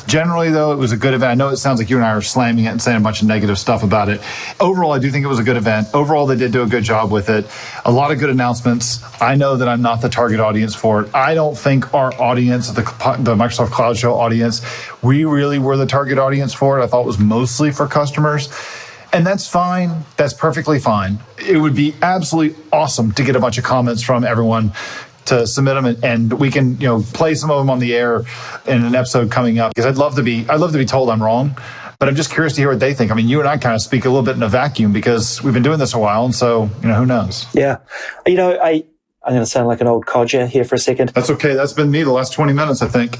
Generally, though, it was a good event. I know it sounds like you and I are slamming it and saying a bunch of negative stuff about it. Overall, I do think it was a good event. Overall, they did do a good job with it. A lot of good announcements. I know that I'm not the target audience for it. I don't think our audience, the Microsoft Cloud Show audience, we really were the target audience for it. I thought it was mostly for customers. And that's fine. That's perfectly fine. It would be absolutely awesome to get a bunch of comments from everyone, to submit them, and we can, play some of them on the air in an episode coming up, because I'd love to be told I'm wrong, but I'm just curious to hear what they think. I mean, you and I kind of speak a little bit in a vacuum because we've been doing this a while, and so, who knows? Yeah. I'm going to sound like an old codger here for a second. That's okay. That's been me the last 20 minutes, I think.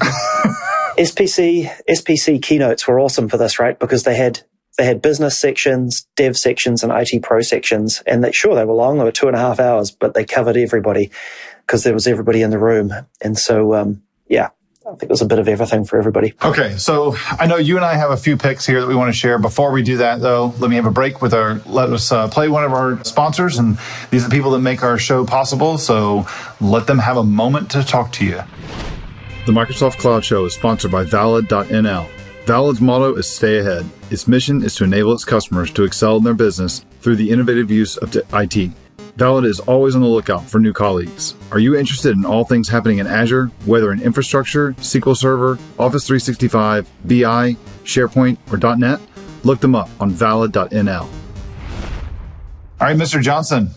SPC keynotes were awesome for this, right? Because they had business sections, dev sections, and IT pro sections, and they were long. They were 2.5 hours, but they covered everybody, because there was everybody in the room. And so, I think it was a bit of everything for everybody. Okay, so I know you and I have a few picks here that we want to share. Before we do that, though, let me have a break let us play one of our sponsors, and these are the people that make our show possible, so let them have a moment to talk to you. The Microsoft Cloud Show is sponsored by Valid.nl. Valid's motto is stay ahead. Its mission is to enable its customers to excel in their business through the innovative use of IT. Valid is always on the lookout for new colleagues. Are you interested in all things happening in Azure, whether in infrastructure, SQL Server, Office 365, BI, SharePoint, or .NET? Look them up on valid.nl. All right, Mr. Johnson,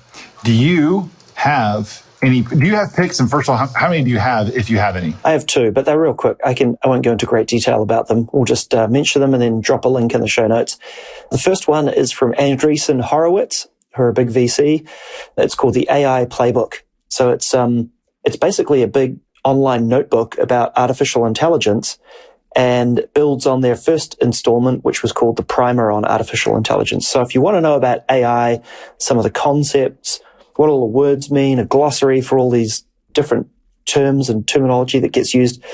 do you have picks? And first of all, how many do you have, if you have any? I have 2, but they're real quick. I won't go into great detail about them. We'll just mention them and then drop a link in the show notes. The first one is from Andreessen Horowitz, who are a big VC. It's called the AI Playbook. So it's basically a big online notebook about artificial intelligence, and builds on their first installment, which was called the Primer on Artificial Intelligence. So if you want to know about AI, some of the concepts, what all the words mean, a glossary for all these different terms and terminology that gets used,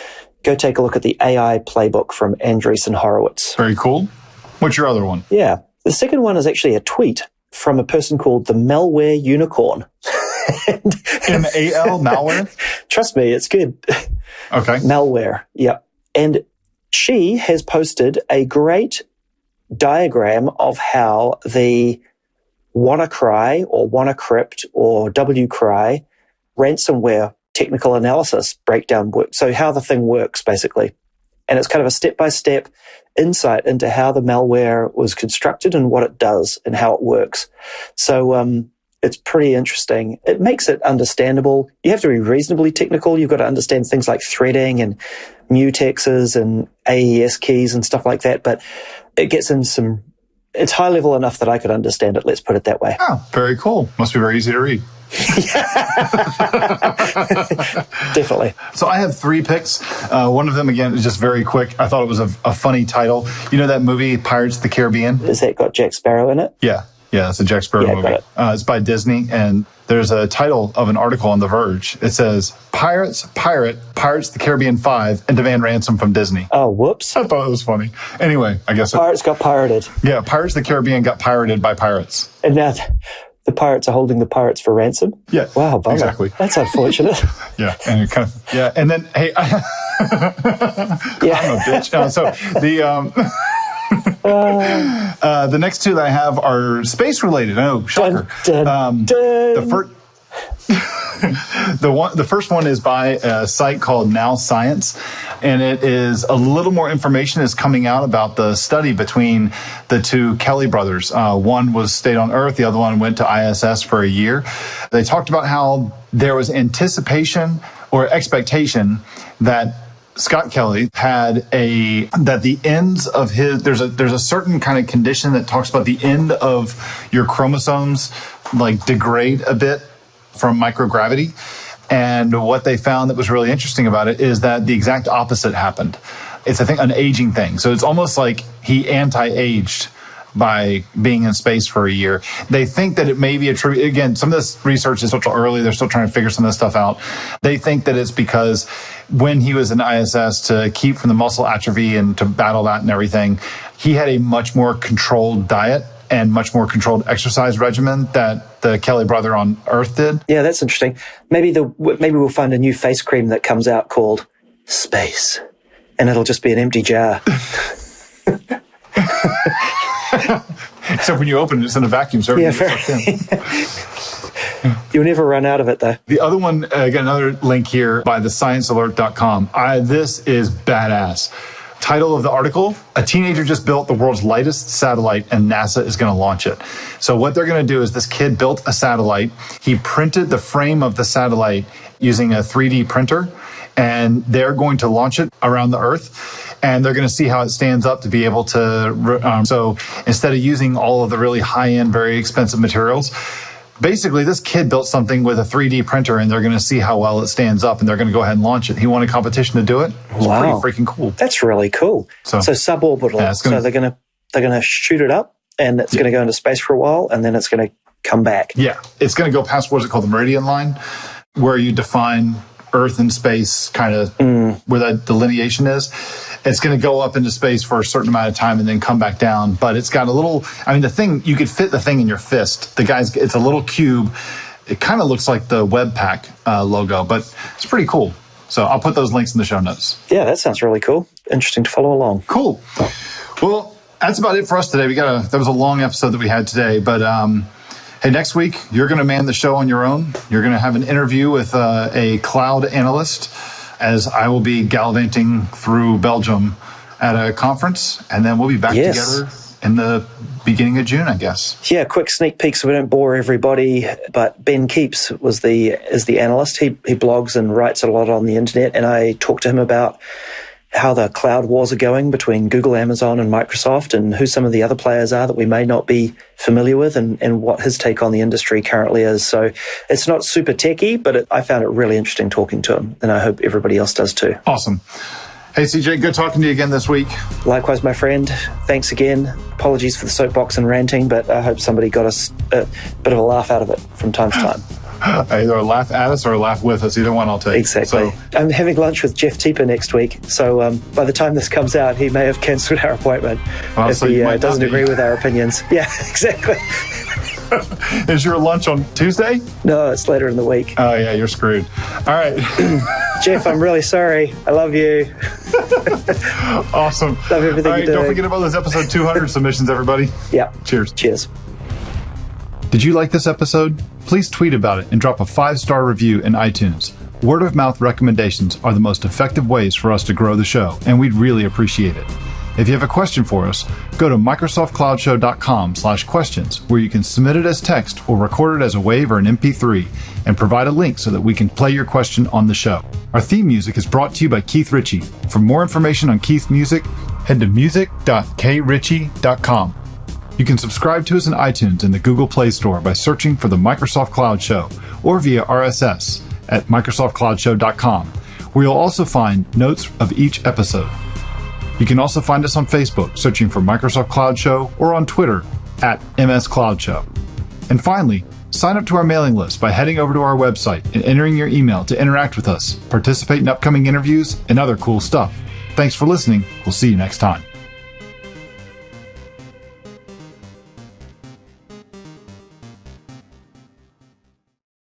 go take a look at the AI Playbook from Andreessen Horowitz. Very cool. What's your other one? Yeah. The second one is actually a tweet from a person called the Malware Unicorn. M-A-L, malware? Trust me, it's good. Okay. Malware, yeah. And she has posted a great diagram of how the WannaCry or WannaCrypt or WCry ransomware technical analysis breakdown works. So how the thing works, basically. And it's kind of a step-by-step insight into how the malware was constructed and what it does and how it works. So it's pretty interesting. It makes it understandable. You have to be reasonably technical. You've got to understand things like threading and mutexes and AES keys and stuff like that. But it gets in it's high level enough that I could understand it. Let's put it that way. Oh, very cool. Must be very easy to read. Definitely. So I have 3 picks. One of them, again, is just very quick. I thought it was a funny title. You know that movie, Pirates of the Caribbean? Has that got Jack Sparrow in it? Yeah. Yeah, it's a Jack Sparrow movie. Got it. It's by Disney, and there's a title of an article on The Verge. It says, Pirates the Caribbean 5 and demand ransom from Disney. Oh, whoops. I thought it was funny. Anyway, I guess... Pirates got pirated. Yeah, Pirates of the Caribbean got pirated by pirates. And now the pirates are holding the pirates for ransom? Yeah. Wow, bummer. Exactly. That's unfortunate. Yeah, and it kind of... Yeah, and then, hey... I'm a bitch. So the next two that I have are space related. Oh, shocker. The first one is by a site called Now Science, and it is a little more information is coming out about the study between the two Kelly brothers. One stayed on Earth, the other one went to ISS for a year. They talked about how there was anticipation or expectation that Scott Kelly had that the ends of there's a certain kind of condition that talks about the end of your chromosomes like degrade a bit from microgravity. And what they found that was really interesting about it is that the exact opposite happened. It's, I think, an aging thing. So it's almost like he anti-aged by being in space for a year. They think that it may be again, some of this research is still early. They're still trying to figure some of this stuff out. They think that it's because when he was in ISS to keep from the muscle atrophy and to battle that and everything, he had a much more controlled diet and much more controlled exercise regimen that the Kelly brother on Earth did. Yeah, that's interesting. Maybe we'll find a new face cream that comes out called Space, and it'll just be an empty jar. Except when you open it, it's in a vacuum. So yeah, fair. You'll never run out of it, though. The other one, got another link here by thesciencealert.com. This is badass. Title of the article, a teenager just built the world's lightest satellite and NASA is going to launch it. So what they're going to do is this kid built a satellite. He printed the frame of the satellite using a 3D printer, and they're going to launch it around the Earth. And they're going to see how it stands up to be able to, so instead of using all of the really high-end, very expensive materials, basically this kid built something with a 3D printer and they're going to see how well it stands up and they're going to go ahead and launch it. He won a competition to do it. It's pretty freaking cool. That's really cool. So suborbital. Yeah, so they're going to shoot it up and it's going to go into space for a while and then it's going to come back. Yeah. It's going to go past what's it called, the meridian line, where you define Earth and space, kind of where that delineation is. It's going to go up into space for a certain amount of time and then come back down. But it's got a little, the thing, you could fit the thing in your fist. It's a little cube. It kind of looks like the Webpack logo, but it's pretty cool. So I'll put those links in the show notes. Yeah, that sounds really cool. Interesting to follow along. Cool. Well, that's about it for us today. That was a long episode that we had today, but hey, next week, you're going to man the show on your own. You're going to have an interview with a cloud analyst, as I will be gallivanting through Belgium at a conference, and then we'll be back together in the beginning of June, I guess. Yeah, quick sneak peek so we don't bore everybody. But Ben Keeps is the analyst. He blogs and writes a lot on the internet, and I talked to him about how the cloud wars are going between Google, Amazon, and Microsoft, and who some of the other players are that we may not be familiar with, and what his take on the industry currently is. So it's not super techy, but I found it really interesting talking to him, and I hope everybody else does too. Awesome. Hey, CJ, good talking to you again this week. Likewise, my friend. Thanks again. Apologies for the soapbox and ranting, but I hope somebody got a bit of a laugh out of it from time to time. Either laugh at us or laugh with us. Either one I'll take. Exactly. So, I'm having lunch with Jeff Teeper next week. So by the time this comes out, he may have cancelled our appointment if he doesn't agree with our opinions. Yeah, exactly. Is your lunch on Tuesday? No, it's later in the week. Oh, yeah, you're screwed. All right. Jeff, I'm really sorry. I love you. Awesome. Love everything you're doing. Don't forget about those episode 200 submissions, everybody. Yeah. Cheers. Cheers. Did you like this episode? Please tweet about it and drop a 5-star review in iTunes. Word of mouth recommendations are the most effective ways for us to grow the show, and we'd really appreciate it. If you have a question for us, go to microsoftcloudshow.com/questions, where you can submit it as text or record it as a WAV or an MP3, and provide a link so that we can play your question on the show. Our theme music is brought to you by Keith Ritchie. For more information on Keith's music, head to music.kritchie.com. You can subscribe to us in iTunes and the Google Play Store by searching for the Microsoft Cloud Show, or via RSS at microsoftcloudshow.com, where you'll also find notes of each episode. You can also find us on Facebook, searching for Microsoft Cloud Show, or on Twitter, at MS Cloud Show. And finally, sign up to our mailing list by heading over to our website and entering your email to interact with us, participate in upcoming interviews, and other cool stuff. Thanks for listening. We'll see you next time.